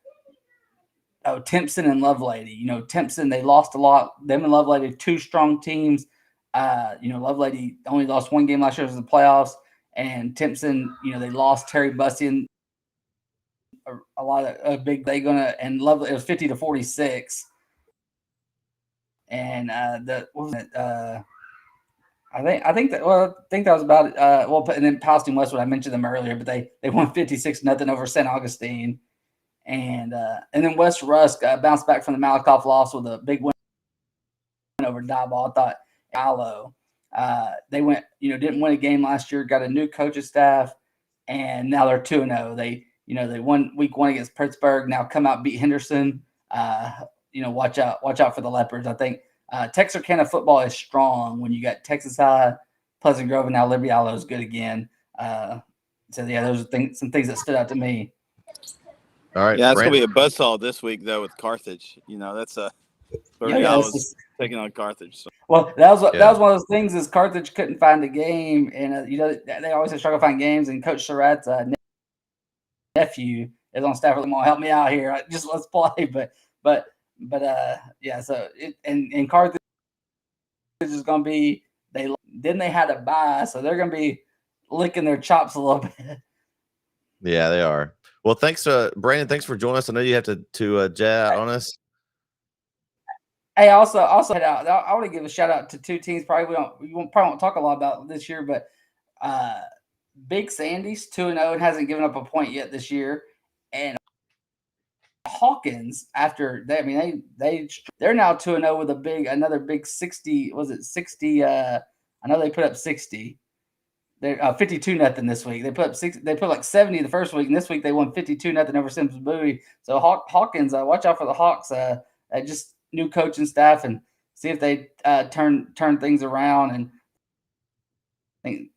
Timpson and Lovelady. Timpson, they lost a lot. Them and Lovelady, 2 strong teams. Lovelady only lost 1 game last year in the playoffs, and Timpson, they lost Terry Bussian. A lot of big. They and Lovelady, it was 50-46. And what was it? I think that was about it. And then Palestine Westwood, I mentioned them earlier, but they won 56-0 over St. Augustine. And then West Rusk bounced back from the Malakoff loss with a big win over Dieball. I thought Allo. They went, didn't win a game last year, got a new coaching staff, and now they're 2-0. They won week 1 against Pittsburgh. Now come out, beat Henderson. Watch out for the Leopards. I think Texarkana football is strong when you got Texas High, Pleasant Grove, and now Liberty Allo is good again. Those are some things that stood out to me. All right. Yeah, it's going to Brandon. be a buzzsaw this week, though, with Carthage. That's a 30 hours taking on Carthage. So. Well, that was one of those things is Carthage couldn't find a game. And, they always struggle to find games. And Coach Surratt's nephew is on staff. Really, help me out here. Just let's play. But so and Carthage is going to be they had a bye, so they're going to be licking their chops a little bit. Yeah, they are. Well, thanks, Brandon. Thanks for joining us. I know you have to jet out on us. Hey, also head out. I want to give a shout out to 2 teams. Probably we won't talk a lot about this year, but Big Sandy's 2-0 and hasn't given up a point yet this year, and Hawkins they're now 2-0 with another big 60. Was it 60? I know they put up 60. They're 52-0 this week. They put up 60. They put like 70 the first week, and this week they won 52-0 over Simpson Bowie. So Hawkins, watch out for the Hawks. Just new coaching staff and see if they turn things around. And I think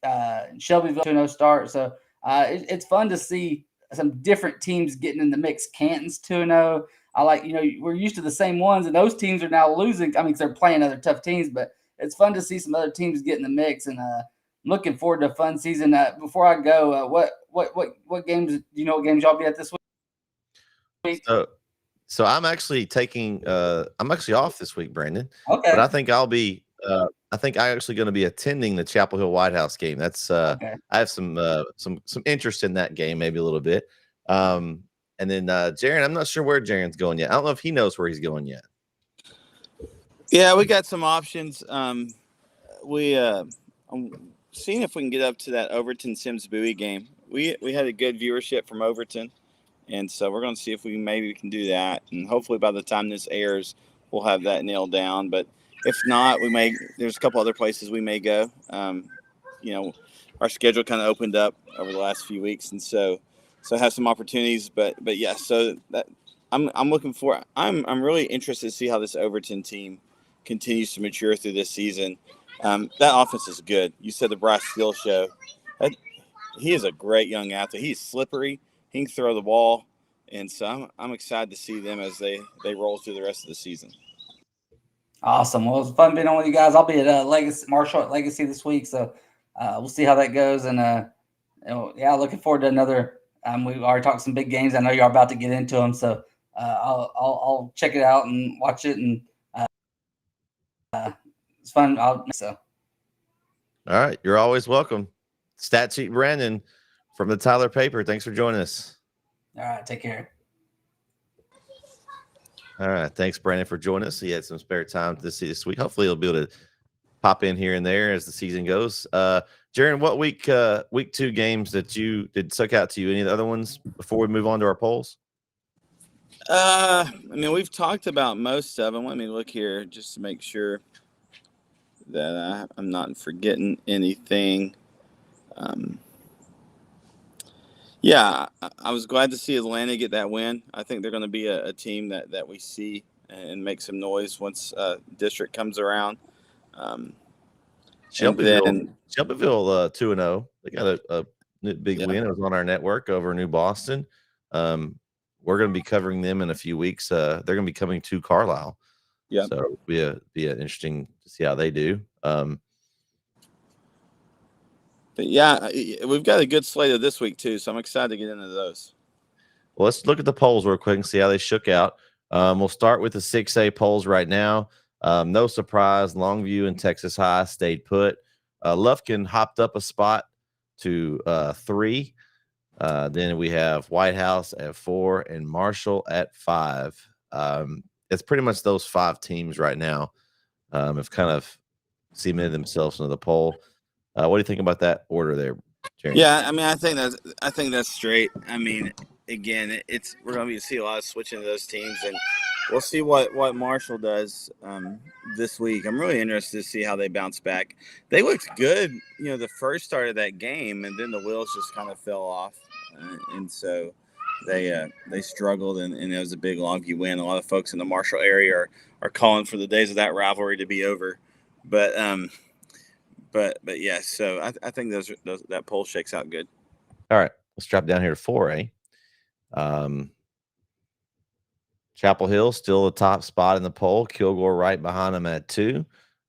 Shelbyville 2-0 start. So it's fun to see some different teams getting in the mix. Canton's 2-0. I like we're used to the same ones, and those teams are now losing. I mean, they're playing other tough teams, but it's fun to see some other teams get in the mix. And looking forward to a fun season. Before I go, what games what games y'all be at this week? So I'm actually I'm actually off this week, Brandon. Okay. But I think I'm actually going to be attending the Chapel Hill White House game. That's okay. I have some interest in that game, maybe a little bit. And then Jaron, I'm not sure where Jaron's going yet. I don't know if he knows where he's going yet. Yeah, we got some options. I'm seeing if we can get up to that Overton Sims Bowie game. We had a good viewership from Overton, and so we're going to see if we can do that. And hopefully by the time this airs, we'll have that nailed down. But if not, there's a couple other places we may go. Our schedule kind of opened up over the last few weeks, and so I have some opportunities. But yeah, so that I'm looking for. I'm really interested to see how this Overton team continues to mature through this season. That offense is good. You said the Bryce Steele show. He is a great young athlete. He's slippery. He can throw the ball, and so I'm excited to see them as they roll through the rest of the season. Awesome. Well, it was fun being on with you guys. I'll be at Marshall at Legacy this week, so we'll see how that goes. And looking forward to another. We've already talked some big games. I know you're about to get into them, so I'll check it out and watch it, and it's fun. All right, you're always welcome. Stat Sheet Brandon from the Tyler Paper. Thanks for joining us. All right, take care. All right, thanks, Brandon, for joining us. He had some spare time this week. Hopefully, he'll be able to pop in here and there as the season goes. Jaron, what week 2 games that you did stuck out to you? Any of the other ones before we move on to our polls? We've talked about most of them. Let me look here just to make sure that I'm not forgetting anything. I was glad to see Atlanta get that win. I think they're going to be a team that we see and make some noise once district comes around. Shelbyville 2-0. They got a big win. It was on our network over New Boston. We're going to be covering them in a few weeks. They're going to be coming to Carlisle. Yeah, so it'll be interesting to see how they do. But yeah, we've got a good slate of this week too, so I'm excited to get into those. Well, let's look at the polls real quick and see how they shook out. We'll start with the 6A polls right now. No surprise, Longview and Texas High stayed put. Lufkin hopped up a spot to 3. Then we have White House at 4 and Marshall at 5. It's pretty much those 5 teams right now have kind of cemented themselves into the poll. What do you think about that order there, Jerry? Yeah, I think that's straight. Again, we're going to see a lot of switching of those teams, and we'll see what Marshall does this week. I'm really interested to see how they bounce back. They looked good, the first start of that game, and then the wheels just kind of fell off, and so they struggled, and it was a big Longview win. A lot of folks in the Marshall area are calling for the days of that rivalry to be over, but yeah. So I think that poll shakes out good. All right, let's drop down here to 4A. Chapel Hill still the top spot in the poll. Kilgore right behind them at 2.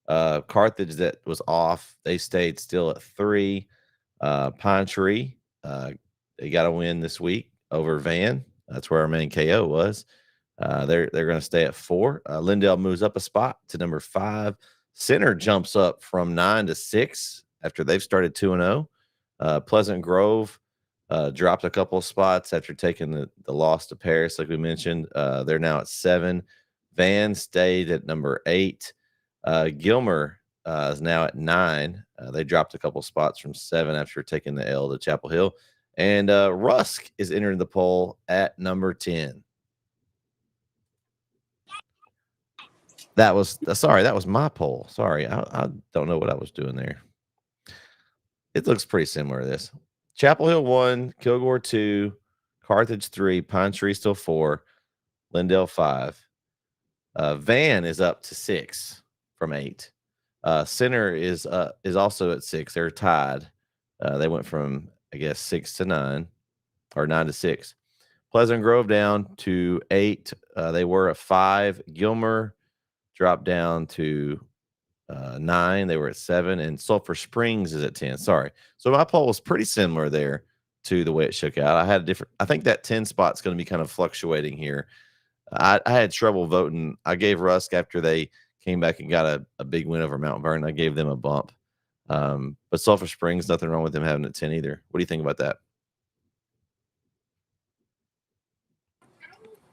Carthage that was off, they stayed still at 3. Pine Tree, they got a win this week over Van. That's where our main KO was. They're going to stay at 4. Lindale moves up a spot to number 5. Center jumps up from 9 to 6 after they've started 2-0. Pleasant Grove dropped a couple of spots after taking the loss to Paris, like we mentioned. They're now at 7. Van stayed at number 8. Gilmer is now at 9. They dropped a couple spots from 7 after taking the L to Chapel Hill. And Rusk is entering the poll at number 10. That was my poll. Sorry, I don't know what I was doing there. It looks pretty similar to this. Chapel Hill 1, Kilgore 2, Carthage 3, Pine Tree still 4, Lindale 5. Van is up to 6 from 8. Center is also at 6. They're tied. They went from, I guess, 6 to 9 or 9 to 6. Pleasant Grove down to 8. They were at 5. Gilmer dropped down to 9. They were at 7, and Sulphur Springs is at 10. Sorry. So my poll was pretty similar there to the way it shook out. I think that 10 spot's going to be kind of fluctuating here. I had trouble voting. I gave Rusk after they came back and got a big win over Mount Vernon. I gave them a bump. But Sulphur Springs, nothing wrong with them having a 10 either. What do you think about that?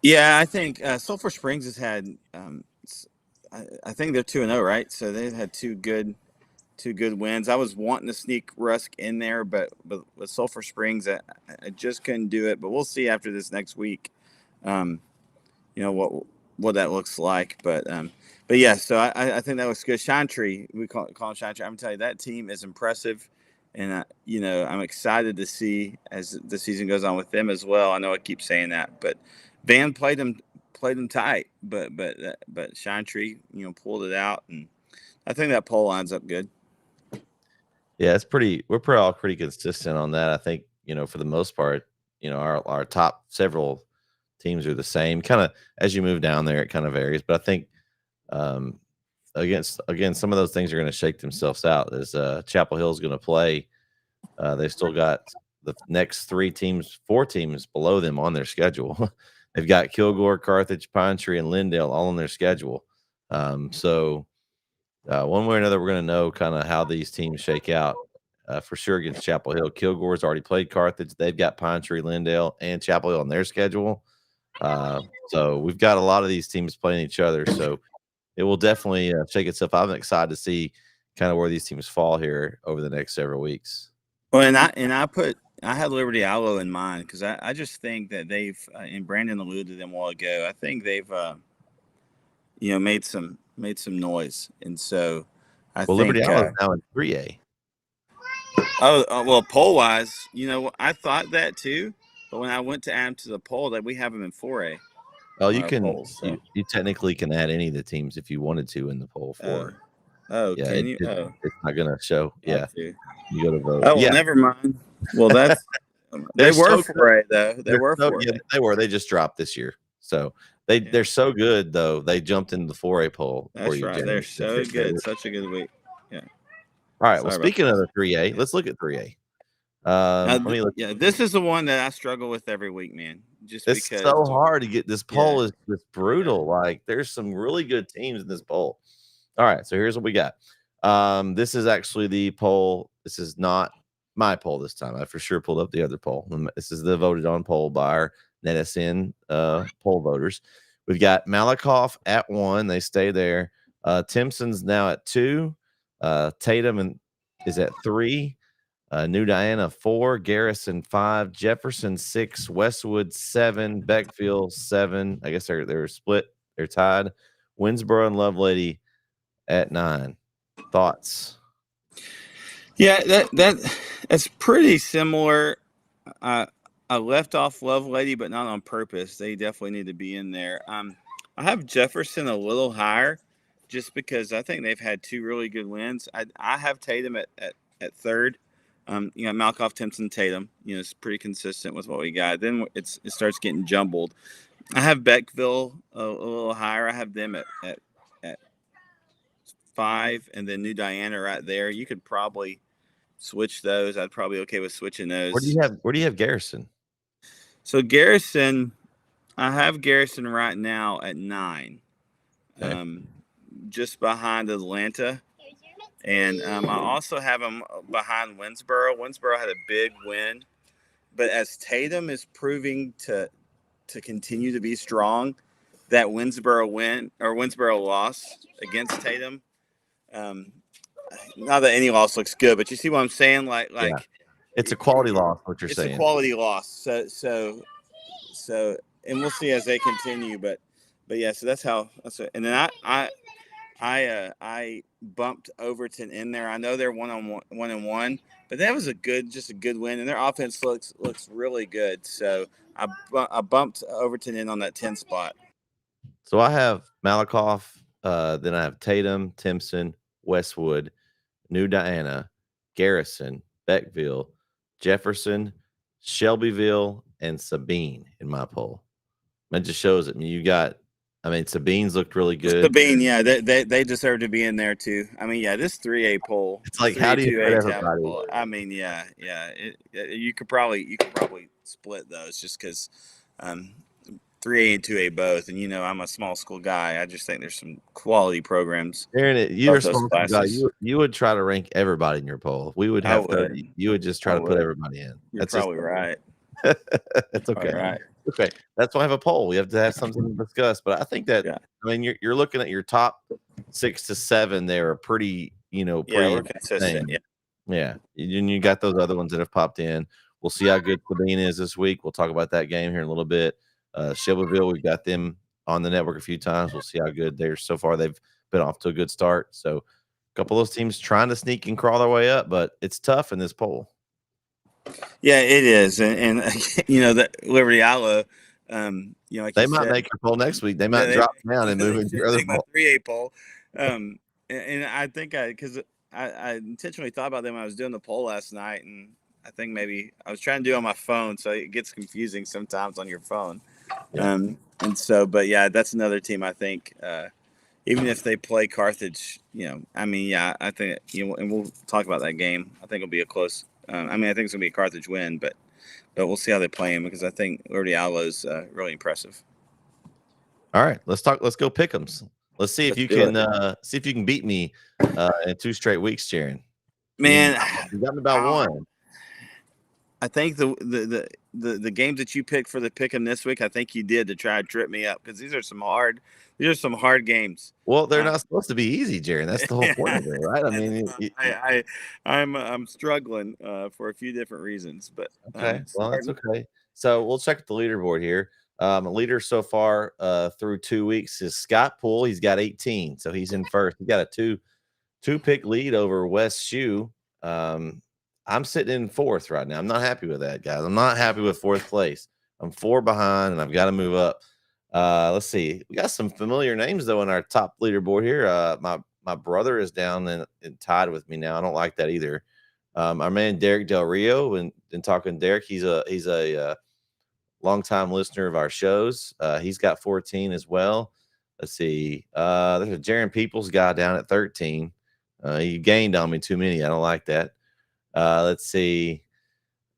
Yeah, I think Sulphur Springs has had. I think they're 2-0, right? So they've had two good wins. I was wanting to sneak Rusk in there, but with Sulphur Springs, I just couldn't do it. But we'll see after this next week, what that looks like. But yeah, so I think that looks good. Shine Tree, we call them Shine Tree. I'm telling you, that team is impressive, and I'm excited to see as the season goes on with them as well. I know I keep saying that, but Van played them tight, but Shine Tree, pulled it out, and I think that poll lines up good. Yeah, we're all pretty consistent on that. I think, for the most part, our top several teams are the same. Kind of as you move down there, it kind of varies. But I think again, some of those things are going to shake themselves out as Chapel Hill is going to play. They've still got the next 4 teams below them on their schedule. They've got Kilgore, Carthage, Pine Tree, and Lindale all on their schedule. So one way or another, we're going to know kind of how these teams shake out for sure against Chapel Hill. Kilgore's already played Carthage. They've got Pine Tree, Lindale, and Chapel Hill on their schedule. So we've got a lot of these teams playing each other. So it will definitely shake itself. I'm excited to see kind of where these teams fall here over the next several weeks. Well, I had Liberty Allo in mind because I just think that they've and Brandon alluded to them a while ago. I think they've made some noise, and so I think Liberty Allo is now in 3A. Well, poll wise, I thought that too, but when I went to add them to the poll, that we have them in 4A. Oh, you can polls, so. you technically can add any of the teams if you wanted to in the poll for. Yeah, can you? It's not gonna show. Yeah, you go to vote. Oh, well, never mind. Well, that's they were 4A though. They were 4A. Yeah, they were. They just dropped this year, so they're so good though. They jumped into the 4A poll. That's right. They're so good. Such a good week. Yeah. All right. Well, speaking of the 3A, let's look at 3A. This is the one that I struggle with every week, man. Just it's because so hard to get this poll is just brutal. Yeah. Like there's some really good teams in this poll. All right, so here's what we got. This is actually the poll. This is not my poll this time. I for sure pulled up the other poll. This is the voted on poll by our NETSN poll voters. We've got Malakoff at 1. They stay there. Timpson's now at 2. Tatum is at 3. New Diana 4. Garrison 5. Jefferson 6. Westwood 7. Beckville 7. I guess they're split They're tied. Winsboro and Lovelady at 9. Thoughts? Yeah, that's pretty similar. I left off Love Lady, but not on purpose. They definitely need to be in there. I have Jefferson a little higher, just because I think they've had 2 really good wins. I have Tatum at third. Malkoff, Timpson, Tatum. It's pretty consistent with what we got. Then it starts getting jumbled. I have Beckville a little higher. I have them at 5, and then New Diana right there. You could probably switch those. I'd probably be okay with switching those. Where do you have Garrison? So Garrison, I have Garrison right now at 9, Okay. just behind Atlanta, and I also have him behind Winsboro. Winsboro had a big win, but as Tatum is proving to continue to be strong, that Winsboro win or Winsboro loss against Tatum. Not that any loss looks good, but you see what I'm saying? Like It's a quality loss, what you're it's saying. a quality loss. So, and we'll see as they continue. But yeah. So that's how. And then I bumped Overton in there. I know they're 1-1, but that was just a good win, and their offense looks really good. So I bumped Overton in on that 10 spot. So I have Malakoff, then I have Tatum, Timpson, Westwood, New Diana, Garrison, Beckville, Jefferson, Shelbyville, and Sabine in my poll. That just shows it. Sabine's looked really good. Sabine, yeah, they deserve to be in there too. This 3A poll. It's like, how do you put everybody? Poll, yeah. You could probably split those just because 3A and 2A both. And I'm a small school guy. I just think there's some quality programs. Aaron, you're a small school guy. You would try to rank everybody in your poll. We would have 30. You would just try to put everybody in. You're probably right. That's okay. Right. Okay, that's why I have a poll. We have to have something to discuss. But I think that you're looking at your top 6 to 7. They are pretty, we're consistent. Yeah. And you got those other ones that have popped in. We'll see how good Sabine is this week. We'll talk about that game here in a little bit. Shelbyville, we've got them on the network a few times. We'll see how good they're so far. They've been off to a good start. So a couple of those teams trying to sneak and crawl their way up, but it's tough in this poll. Yeah, it is, and that Liberty Iowa, like they might make your poll next week. They might drop down and move into your other poll. 3A poll, and I think because I intentionally thought about them when I was doing the poll last night, and I think maybe I was trying to do it on my phone, so it gets confusing sometimes on your phone. Yeah. And so, but yeah, that's another team I think. Even if they play Carthage, I think and we'll talk about that game. I think it'll be a close. I think it's gonna be a Carthage win, but we'll see how they play him because I think Liberty Iowa is really impressive. All right, let's talk. Let's go pick 'em. Let's see if you can beat me in 2 straight weeks, Jaron. Man, you got me about one. I think the games that you picked for the pick 'em this week, I think you did to try to trip me up because these are some hard games. Well, they're not supposed to be easy, Jaron. That's the whole point of it, right? I'm struggling for a few different reasons, but okay. Well, that's okay. So we'll check the leaderboard here. Leader so far through 2 weeks is Scott Poole. He's got 18, so he's in first. He got a two pick lead over Wes Shoe. I'm sitting in 4th right now. I'm not happy with that, guys. I'm not happy with 4th place. I'm 4 behind, and I've got to move up. Let's see. We got some familiar names though in our top leaderboard here. My brother is down and tied with me now. I don't like that either. Our man Derek Del Rio, and talking Derek, he's a longtime listener of our shows. He's got 14 as well. Let's see. There's a Jaron Peoples guy down at 13. He gained on me too many. I don't like that. Let's see.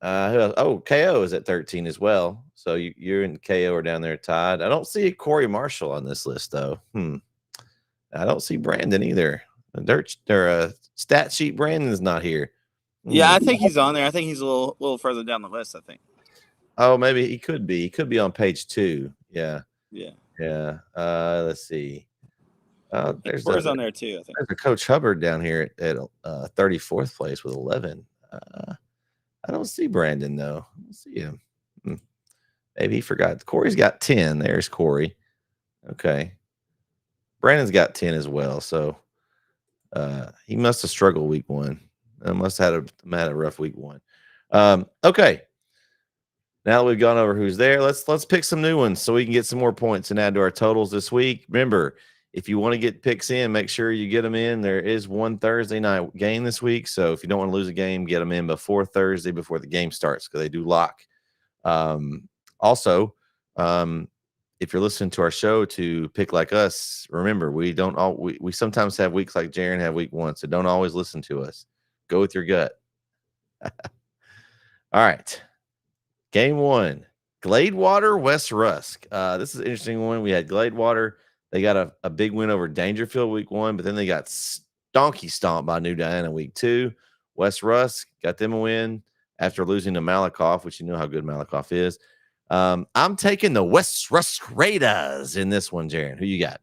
Who else? Oh, KO is at 13 as well. So you and KO are down there tied. I don't see Corey Marshall on this list though. I don't see Brandon either. Their stat sheet Brandon's not here. Yeah, I think he's on there. I think he's a little further down the list, I think. Oh, maybe he could be. He could be on page 2. Yeah. Yeah. Let's see. There's Corey's on there too, I think. There's a Coach Hubbard down here at 34th place with 11. I don't see Brandon though. I don't see him. Maybe he forgot. Corey's got 10. There's Corey. Okay. Brandon's got 10 as well, so he must have struggled week 1. Must have had a rough week 1. Okay. Now that we've gone over who's there, let's pick some new ones so we can get some more points and add to our totals this week. Remember, if you want to get picks in, make sure you get them in. There is one Thursday night game this week, so if you don't want to lose a game, get them in before Thursday, before the game starts, because they do lock. Also, if you're listening to our show to pick like us, remember we sometimes have weeks like Jaron had week 1, so don't always listen to us. Go with your gut. All right. Game 1, Gladewater, West Rusk. This is an interesting one. We had Gladewater. They got a big win over Dangerfield week 1, but then they got donkey stomped by New Diana week 2. West Rusk got them a win after losing to Malakoff, which you know how good Malakoff is. I'm taking the West Rusk Raiders in this one, Jaron. Who you got?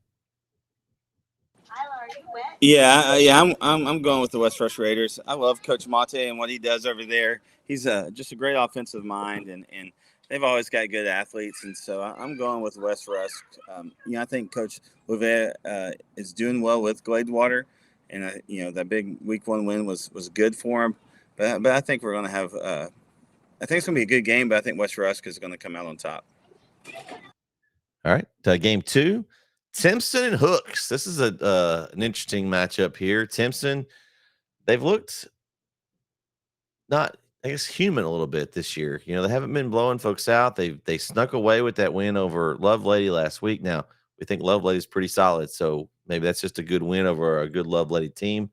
I'm going with the West Rush Raiders. I love Coach Mate and what he does over there. He's just a great offensive mind, and they've always got good athletes, and so I'm going with West Rusk. I think Coach Levet is doing well with Gladewater, and that big week 1 win was good for him. But I think we're going to have I think it's going to be a good game, but I think West Rusk is going to come out on top. All right, game 2, Timpson and Hooks. This is an interesting matchup here. Timpson, they've looked not, I guess, human a little bit this year. They haven't been blowing folks out. They snuck away with that win over Lovelady last week. Now, we think Lovelady's pretty solid, so maybe that's just a good win over a good Lovelady team.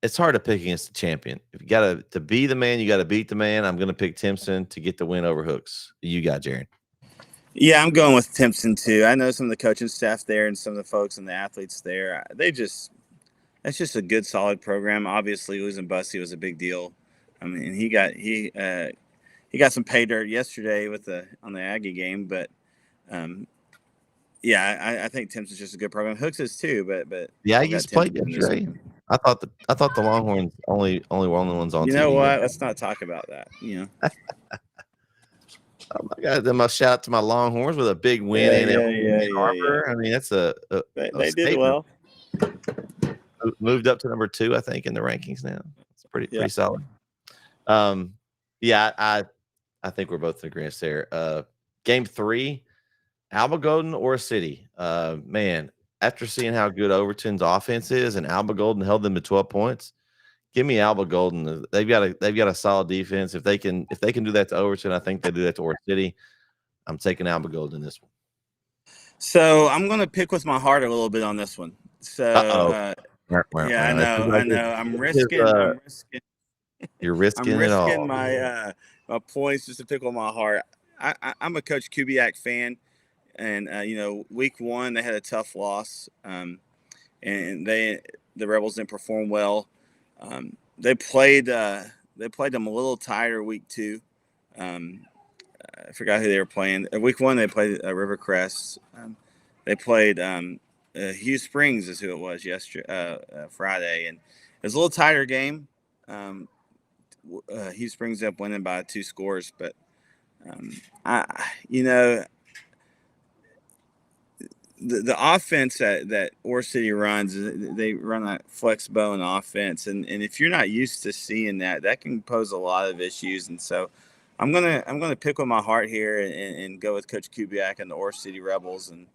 It's hard to pick against the champion. If you got to be the man, you got to beat the man. I'm going to pick Timpson to get the win over Hooks. You got, Jaron? Yeah, I'm going with Timpson too. I know some of the coaching staff there and some of the folks and the athletes there. That's just a good, solid program. Obviously, losing Bussy was a big deal. I mean, he got some pay dirt yesterday on the Aggie game, but I think Timpson's just a good program. Hooks is too, but the Aggies played yesterday. I thought the Longhorns only were the ones on TV. You know what? Let's not talk about that. Oh my God! Then my shout out to my Longhorns with a big win in Ann Arbor. I mean, that's they did well. Moved up to number 2, I think, in the rankings now. It's pretty solid. I think we're both in agreement there. Game 3, Alba Golden or City. Man, after seeing how good Overton's offense is, and Alba Golden held them to 12 points, give me Alba Golden. They've got a solid defense. If they can do that to Overton, I think they do that to Ore City. I'm taking Alba Golden in this one. So I'm going to pick with my heart a little bit on this one. So I know. I'm risking. You're risking it all. I'm risking my points just to pick with my heart. I'm a Coach Kubiak fan, and week 1 they had a tough loss, and the Rebels didn't perform well. They played them a little tighter week 2. I forgot who they were playing. Week 1 they played Rivercrest. They played Hugh Springs is who it was yesterday, Friday, and it was a little tighter game. Hugh Springs up winning by 2 scores, but the offense that Ore City runs, they run a flex bone offense, and if you're not used to seeing that can pose a lot of issues. And so I'm gonna pick with my heart here and go with Coach Kubiak and the Ore City Rebels, and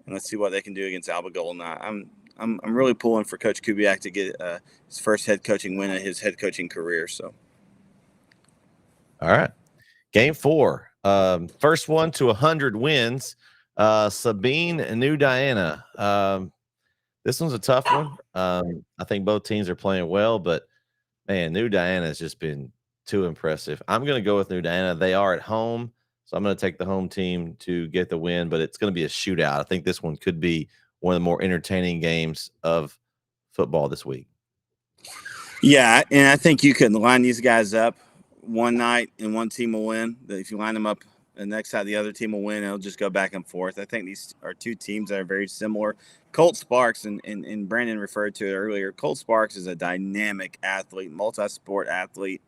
let's see what they can do against Alba Golden. I'm really pulling for Coach Kubiak to get his first head coaching win of his head coaching career. So, all right, game 4, first one to 100 wins. Sabine and New Diana. This one's a tough one. I think both teams are playing well, but man, New Diana has just been too impressive. I'm going to go with New Diana. They are at home, so I'm going to take the home team to get the win, but it's going to be a shootout. I think this one could be one of the more entertaining games of football this week. Yeah, and I think you can line these guys up one night and one team will win. If you line them up the next side, the other team will win. It'll just go back and forth. I think these are 2 teams that are very similar. Colt Sparks, and Brandon referred to it earlier, Colt Sparks is a dynamic athlete, multi-sport athlete.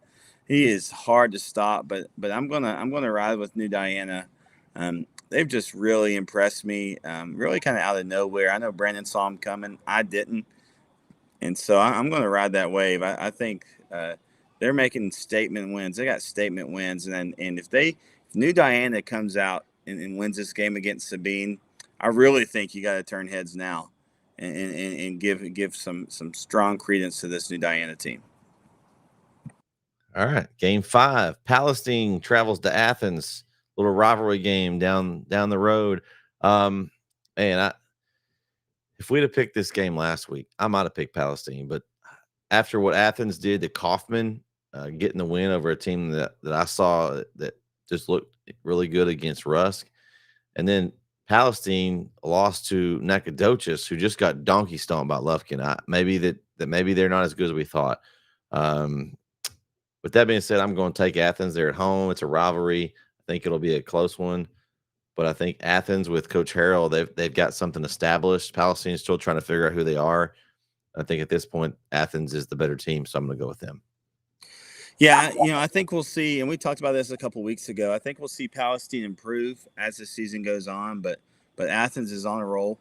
He is hard to stop, but I'm gonna ride with New Diana. they've just really impressed me. Really kind of out of nowhere. I know Brandon saw them coming. I didn't. And so I'm going to ride that wave. I think they're making statement wins. They got statement wins. And if New Diana comes out and wins this game against Sabine, I really think you got to turn heads now and give some strong credence to this New Diana team. All right, game 5. Palestine travels to Athens. Little rivalry game down the road. Man, if we'd have picked this game last week, I might have picked Palestine. But after what Athens did to Kaufman, getting the win over a team that I saw that just looked really good against Rusk, and then Palestine lost to Nacogdoches, who just got donkey stomped by Lufkin. Maybe they're not as good as we thought. With that being said, I'm going to take Athens. They're at home. It's a rivalry. I think it'll be a close one. But I think Athens with Coach Harrell, they've got something established. Palestine's still trying to figure out who they are. I think at this point, Athens is the better team, so I'm going to go with them. Yeah, I think we'll see, and we talked about this a couple of weeks ago. I think we'll see Palestine improve as the season goes on, but Athens is on a roll.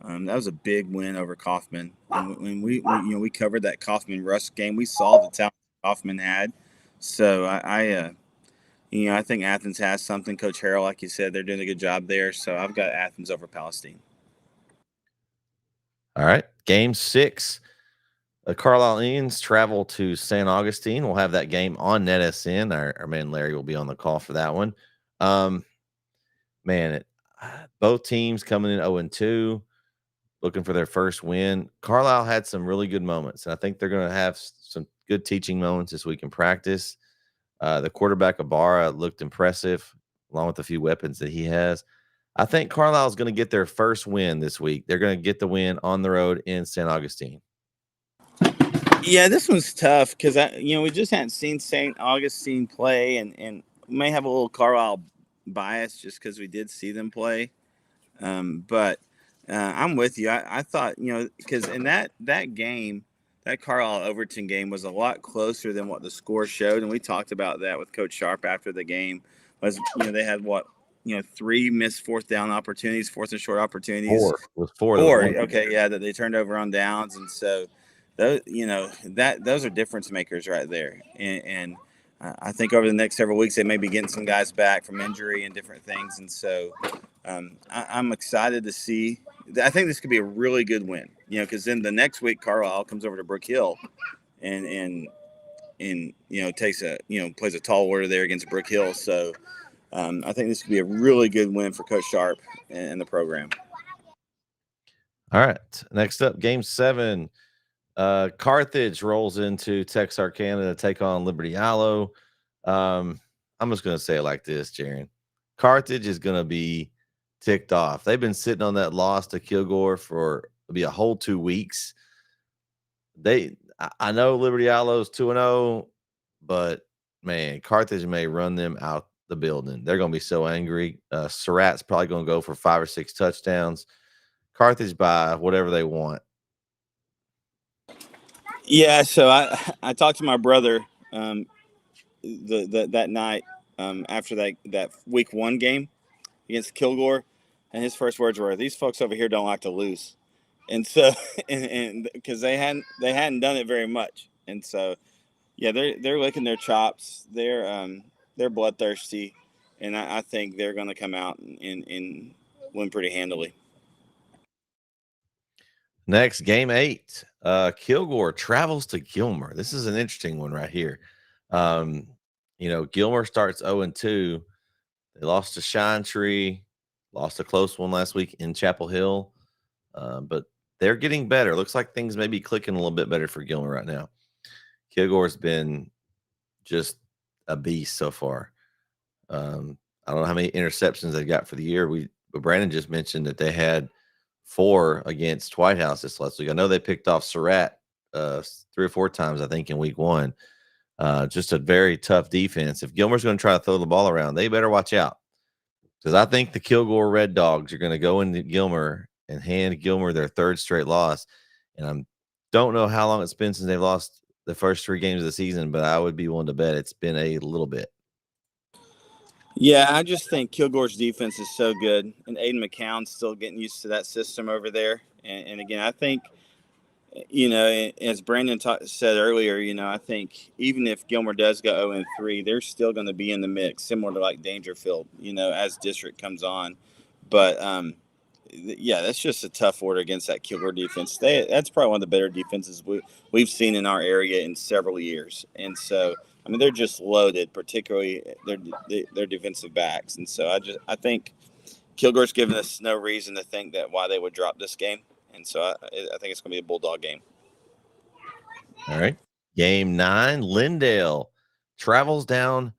That was a big win over Kaufman. And when we covered that Kaufman Rusk game, we saw the talent Kaufman had. So I think Athens has something. Coach Harrell, like you said, they're doing a good job there. So I've got Athens over Palestine. All right, game 6. Carlisle Indians travel to St. Augustine. We'll have that game on NETSN. Our man Larry will be on the call for that one. Both teams coming in 0-2, looking for their first win. Carlisle had some really good moments, and I think they're going to have some good teaching moments this week in practice. The quarterback, Ibarra, looked impressive, along with a few weapons that he has. I think Carlisle is going to get their first win this week. They're going to get the win on the road in St. Augustine. Yeah, this one's tough because we just hadn't seen St. Augustine play, and we may have a little Carlisle bias just because we did see them play. But I'm with you. I thought because in that game, that Carlisle Overton game was a lot closer than what the score showed, and we talked about that with Coach Sharp after the game. Was they had 3 missed fourth down opportunities, fourth and short opportunities. 4. It was 4. Okay, yeah, that they turned over on downs, and so those those are difference makers right there. And I think over the next several weeks they may be getting some guys back from injury and different things, and so I'm excited to see. I think this could be a really good win, because then the next week Carlisle comes over to Brook Hill, and takes plays a tall order there against Brook Hill. So I think this could be a really good win for Coach Sharp and the program. All right, next up, game 7. Carthage rolls into Texarkana to take on Liberty Allo. I'm just going to say it like this, Jaron. Carthage is going to be ticked off. They've been sitting on that loss to Kilgore for a whole 2 weeks. I know Liberty Allo is 2-0, but man, Carthage may run them out the building. They're going to be so angry. Surratt's probably going to go for 5 or 6 touchdowns. Carthage by whatever they want. Yeah, so I talked to my brother that night after that week 1 game against Kilgore, and his first words were, "These folks over here don't like to lose," and so and because they hadn't done it very much, and so yeah, they're licking their chops. They're bloodthirsty, and I think they're going to come out and win pretty handily. Next, game 8. Kilgore travels to Gilmer. This is an interesting one right here. Gilmer starts 0-2. They lost to Shine Tree, lost a close one last week in Chapel Hill, but they're getting better. Looks like things may be clicking a little bit better for Gilmer right now. Kilgore's been just a beast so far. I don't know how many interceptions they got for the year. But Brandon just mentioned that they had 4 against White House this last week. I know they picked off Surratt 3 or 4 times, I think, in week 1. Just a very tough defense. If Gilmer's going to try to throw the ball around, they better watch out, because I think the Kilgore Red Dogs are going to go into Gilmer and hand Gilmer their 3rd straight loss. And I don't know how long it's been since they've lost the first 3 games of the season, but I would be willing to bet it's been a little bit. Yeah, I just think Kilgore's defense is so good, and Aiden McCown's still getting used to that system over there. And again, I think, as Brandon said earlier, I think even if Gilmer does go 0-3, they're still going to be in the mix, similar to like Dangerfield, as district comes on. But yeah, that's just a tough order against that Kilgore defense. That's probably one of the better defenses we've seen in our area in several years. And so, I mean, they're just loaded, particularly their defensive backs. And so I think Kilgore's given us no reason to think that why they would drop this game. And so I think it's going to be a Bulldog game. All right. Game 9, Lindale travels down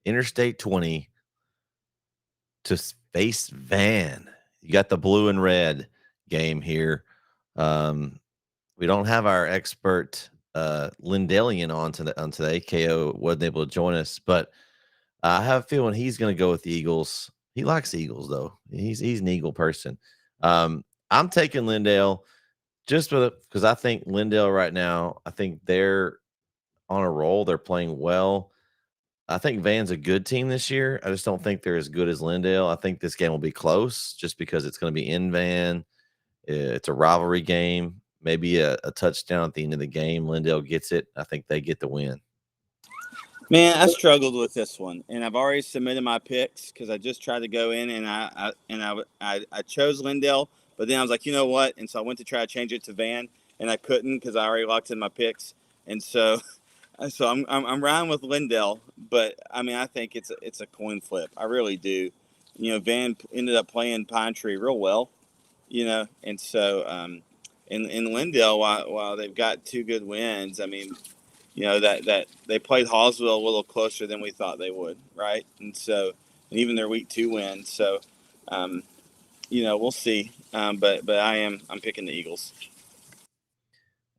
Interstate 20 to face Van. You got the blue and red game here. We don't have our expert Lindalian on today. KO wasn't able to join us, but I have a feeling he's going to go with the Eagles. He likes the Eagles, though. He's an Eagle person. I'm taking Lindale just because I think Lindale right now, I think they're on a roll. They're playing well. I think Van's a good team this year. I just don't think they're as good as Lindale. I think this game will be close just because it's going to be in Van. It's a rivalry game. Maybe a touchdown at the end of the game. Lindale gets it. I think they get the win. Man, I struggled with this one, and I've already submitted my picks because I just tried to go in and I chose Lindale, but then I was like, you know what? And so I went to try to change it to Van, and I couldn't because I already locked in my picks, and so I'm riding with Lindale, but I mean I think it's a coin flip. I really do. Van ended up playing Pine Tree real well, and so in Lindale, while they've got 2 good wins, I mean. That they played Hallsville a little closer than we thought they would, right? And even their week 2 win. So, we'll see. But I'm picking the Eagles.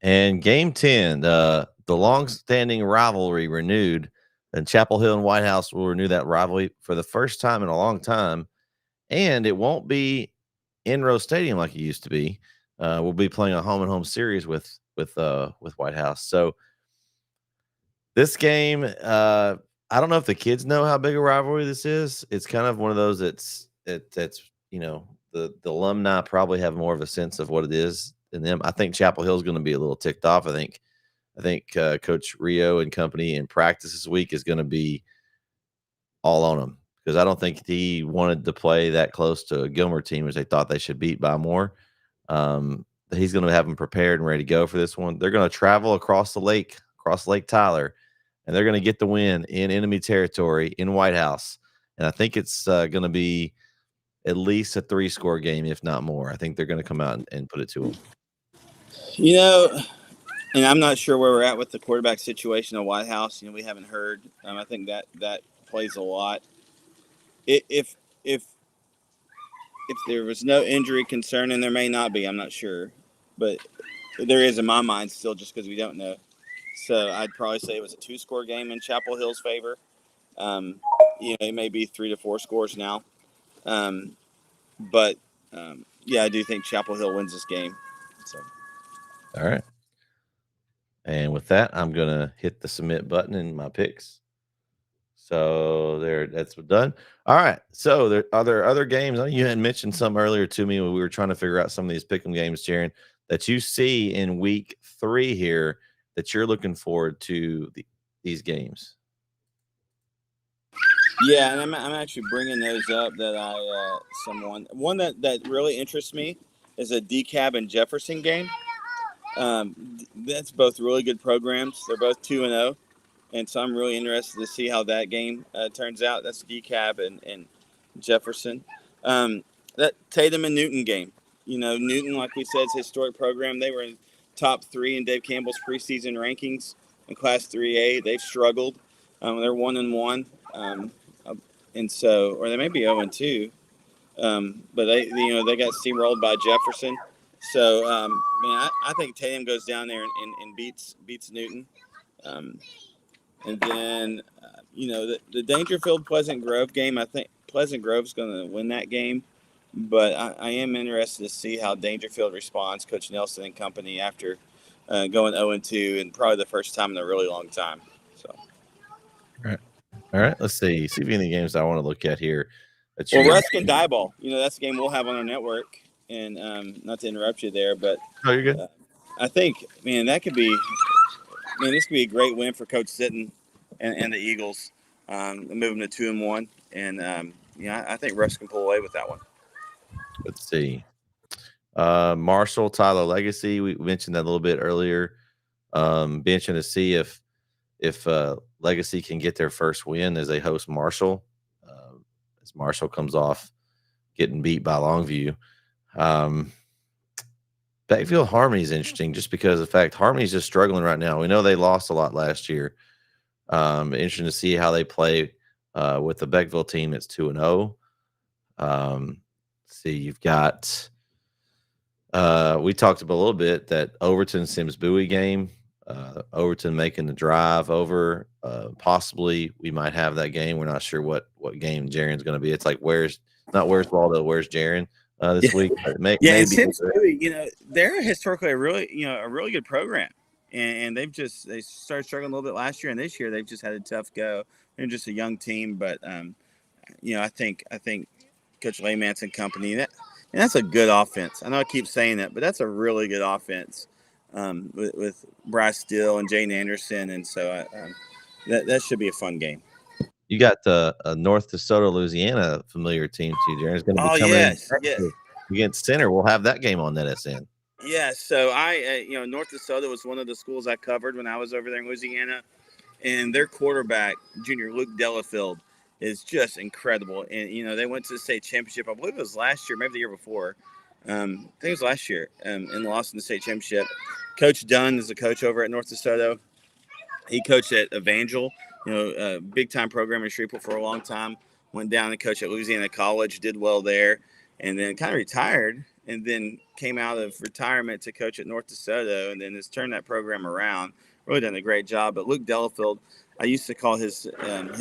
And game 10, the long-standing rivalry renewed, and Chapel Hill and White House will renew that rivalry for the first time in a long time. And it won't be in Rose Stadium like it used to be. We'll be playing a home-and-home series with White House. So this game, I don't know if the kids know how big a rivalry this is. It's kind of one of those that's the alumni probably have more of a sense of what it is than them. I think Chapel Hill is going to be a little ticked off. I think Coach Rio and company in practice this week is going to be all on them because I don't think he wanted to play that close to a Gilmer team as they thought they should beat by more. He's going to have them prepared and ready to go for this one. They're going to travel across Lake Tyler, and they're going to get the win in enemy territory in White House. And I think it's going to be at least a 3-score game, if not more. I think they're going to come out and put it to them. And I'm not sure where we're at with the quarterback situation at White House. We haven't heard. I think that plays a lot. If there was no injury concern, and there may not be, I'm not sure, but there is in my mind still, just because we don't know. So I'd probably say it was a 2-score game in Chapel Hill's favor. It may be 3 to 4 scores now. But I do think Chapel Hill wins this game. So. All right. And with that, I'm going to hit the submit button in my picks. So that's done. All right. So are there other games? You had mentioned some earlier to me when we were trying to figure out some of these pick'em games, Jaron, that you see in week 3 here that you're looking forward to these games. Yeah, and I'm actually bringing those up that one that really interests me is a DeKalb and Jefferson game. That's both really good programs. They're both 2-0, and so I'm really interested to see how that game turns out. That's DeKalb and Jefferson. That Tatum and Newton game. Newton, like we said, is a historic program. They were in top 3 in Dave Campbell's preseason rankings in Class 3A. They've struggled. They're 1-1. And so, or they may be 0-2, but they got steamrolled by Jefferson. So, I think Tatum goes down there and beats Newton. And then, the Dangerfield Pleasant Grove game. I think Pleasant Grove's going to win that game, but I am interested to see how Dangerfield responds. Coach Nelson and company after going 0-2 and probably the first time in a really long time. So, all All right, let's see. See if any games I want to look at here. Well, Ruskin Dieball, that's a game we'll have on our network. And not to interrupt you there, but Oh, you're good. I think, man, this could be a great win for Coach Sitton and the Eagles. Move them to 2-1, and I think Russ can pull away with that one. Let's see. Marshall, Tyler Legacy. We mentioned that a little bit earlier. Be interesting to see if Legacy can get their first win as they host Marshall. As Marshall comes off getting beat by Longview. Beckville Harmony is interesting just because of the fact Harmony's just struggling right now. We know they lost a lot last year. Interesting to see how they play with the Beckville team that's 2-0. See, you've got we talked about a little bit that Overton Sims Bowie game. Overton making the drive over. Possibly we might have that game. We're not sure what game Jaren's going to be. It's like where's Waldo, where's Jaren this week? Maybe. And Sims Bowie, they're historically a really good program, and they started struggling a little bit last year, and this year they've just had a tough go. They're just a young team, but I think Coach Laymance and company that's a good offense. I know I keep saying that, but that's a really good offense with Bryce Steele and Jane Anderson, and so that should be a fun game. You got the North DeSoto, Louisiana familiar team too, Jaron. It's going to be coming in against Center. We'll have that game on NETSN. Yeah, so North DeSoto was one of the schools I covered when I was over there in Louisiana, and their quarterback, junior Luke Delafield, is just incredible. And they went to the state championship. I believe it was last year, maybe the year before. I think it was last year, and lost in the state championship. Coach Dunn is a coach over at North DeSoto. He coached at Evangel, a big-time program in Shreveport for a long time. Went down and coached at Louisiana College, did well there, and then kind of retired, and then came out of retirement to coach at North DeSoto, and then has turned that program around. Really done a great job. But Luke Delafield, I used to call his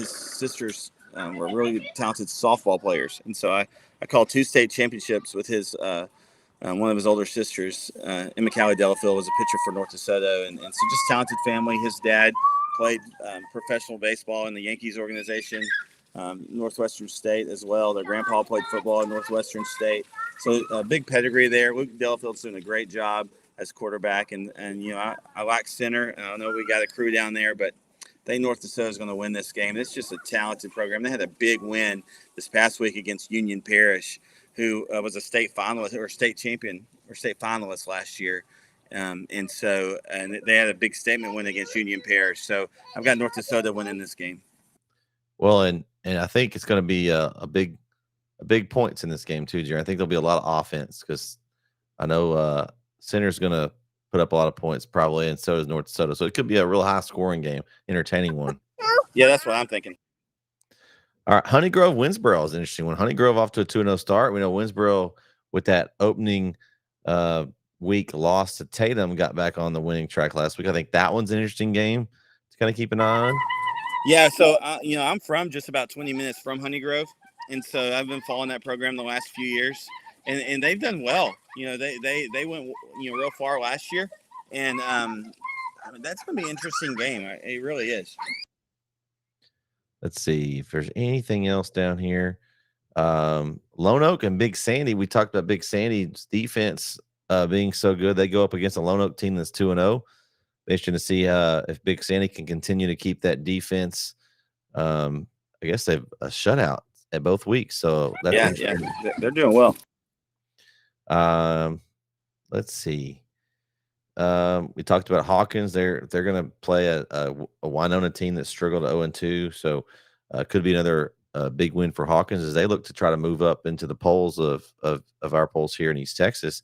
sisters were really talented softball players, and so I called 2 state championships with his one of his older sisters. Emma Callie Delafield was a pitcher for North DeSoto, and so just talented family. His dad played professional baseball in the Yankees organization, Northwestern State as well. Their grandpa played football at Northwestern State, so a big pedigree there. Luke Delafield's doing a great job as quarterback, and I like Center, and I know we got a crew down there, but I think North DeSoto is going to win this game. It's just a talented program. They had a big win this past week against Union Parish, who was a state finalist or state champion or state finalist last year. And they had a big statement win against Union Parish. So I've got North DeSoto winning this game. Well, and I think it's going to be a big points in this game too, Jaron. I think there'll be a lot of offense because I know Center's going to put up a lot of points probably, and so does North DeSoto. So it could be a real high scoring game, entertaining one. Yeah, that's what I'm thinking. All right, Honey Grove Winsboro is an interesting one. Honey Grove off to a 2-0 start. We know Winsboro with that opening week loss to Tatum got back on the winning track last week. I think that one's an interesting game to kind of keep an eye on. Yeah, so I'm from just about 20 minutes from Honey Grove, and so I've been following that program the last few years, and they've done well. They went real far last year, and that's going to be an interesting game. It really is. Let's see if there's anything else down here. Lone Oak and Big Sandy. We talked about Big Sandy's defense being so good. They go up against a Lone Oak team that's 2-0. Interesting to see if Big Sandy can continue to keep that defense. I guess they've a shutout at both weeks, so that's they're doing well. Let's see. We talked about Hawkins. They're going to play a Winona team that struggled to 0-2, so could be another big win for Hawkins as they look to try to move up into the polls of our polls here in East Texas.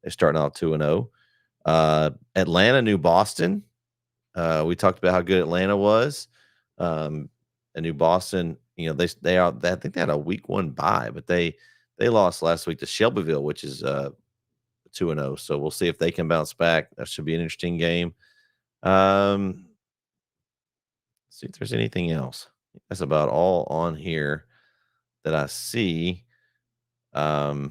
They're starting out 2-0. Atlanta, New Boston. We talked about how good Atlanta was. And New Boston, I think they had a week 1 bye, but they lost last week to Shelbyville, which is 2-0. So we'll see if they can bounce back. That should be an interesting game. See if there's anything else. That's about all on here that I see. I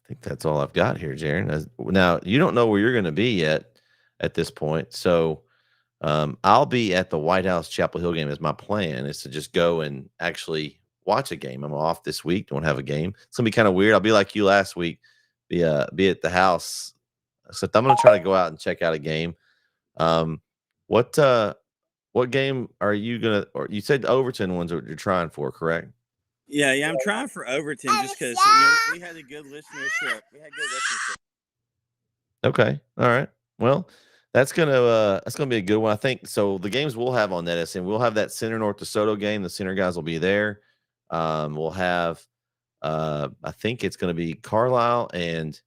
think that's all I've got here, Jaron. Now, you don't know where you're going to be yet at this point. So I'll be at the White House Chapel Hill game. Is my plan is to just go and actually watch a game. I'm off this week. Don't have a game. It's gonna be kind of weird. I'll be like you last week. Be at the house. So I'm gonna try to go out and check out a game. What game are you gonna? Or you said Overton ones that you're trying for, correct? Yeah, I'm trying for Overton just because we had a good listenership. Okay. All right. Well, that's gonna be a good one. I think so. The games we'll have on NETSN, we'll have that Center North DeSoto game. The Center guys will be there. We'll have I think it's gonna be Carlisle and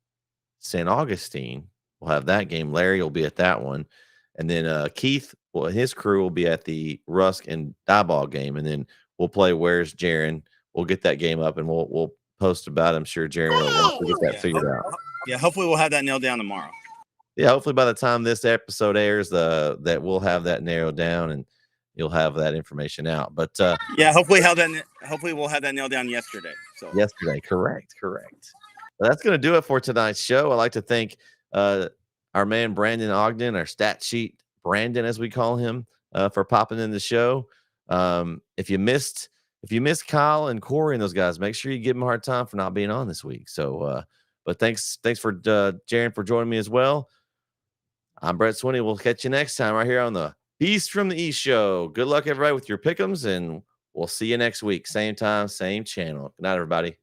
St. Augustine. We'll have that game. Larry will be at that one. And then Keith, well, his crew will be at the Rusk and Diebold game. And then we'll play Where's Jaron. We'll get that game up and we'll post about it. I'm sure Jaron will once we get that figured out. Yeah, hopefully we'll have that nailed down tomorrow. Yeah, hopefully by the time this episode airs, that we'll have that narrowed down and you'll have that information out. But yeah, hopefully we'll have that nailed down yesterday. So yesterday, correct. Well, that's going to do it for tonight's show. I'd like to thank our man Brandon Ogden, our stat sheet Brandon, as we call him, for popping in the show. If you missed Kyle and Corey and those guys, make sure you give them a hard time for not being on this week. So, but thanks for Jaron for joining me as well. I'm Brett Swinney. We'll catch you next time right here on the Beast from the East show. Good luck, everybody, with your pick'ems, and we'll see you next week. Same time, same channel. Good night, everybody.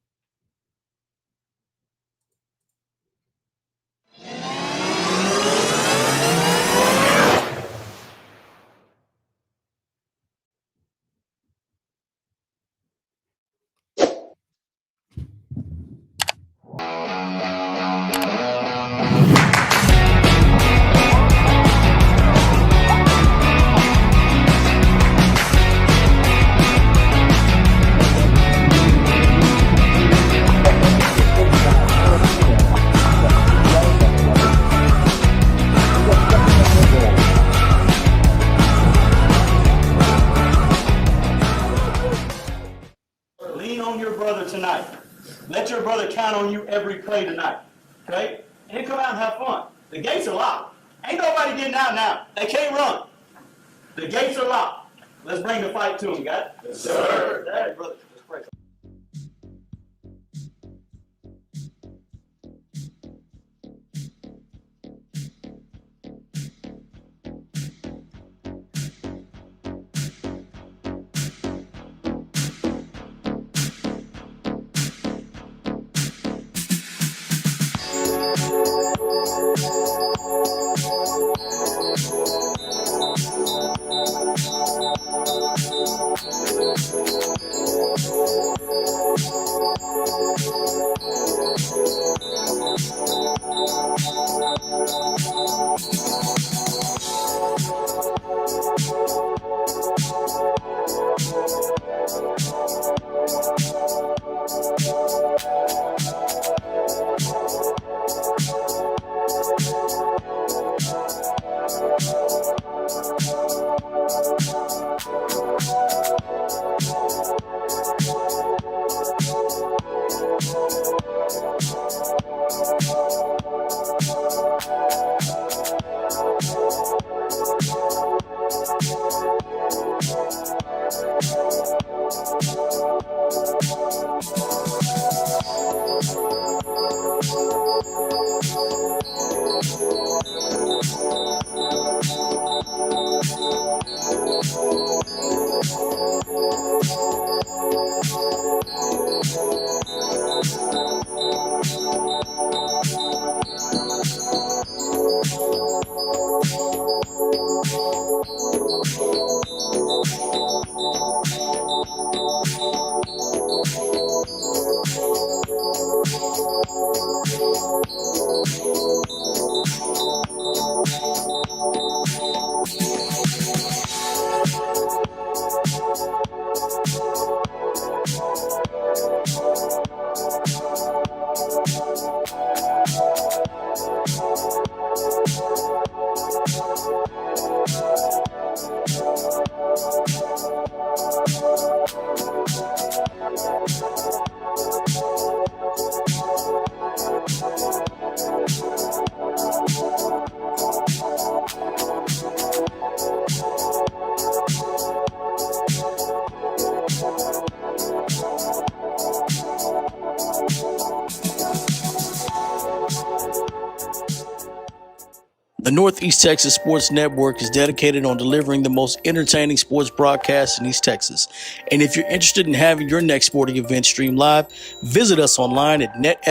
Lean on your brother tonight. Let your brother count on you every play tonight. Okay? And come out and have fun. The gates are locked. Ain't nobody getting out now. They can't run. The gates are locked. Let's bring the fight to them, guys. Yes, sir. Hey, brother. Let's pray. The Northeast Texas Sports Network is dedicated on delivering the most entertaining sports broadcasts in East Texas. And if you're interested in having your next sporting event streamed live, visit us online at NETSN.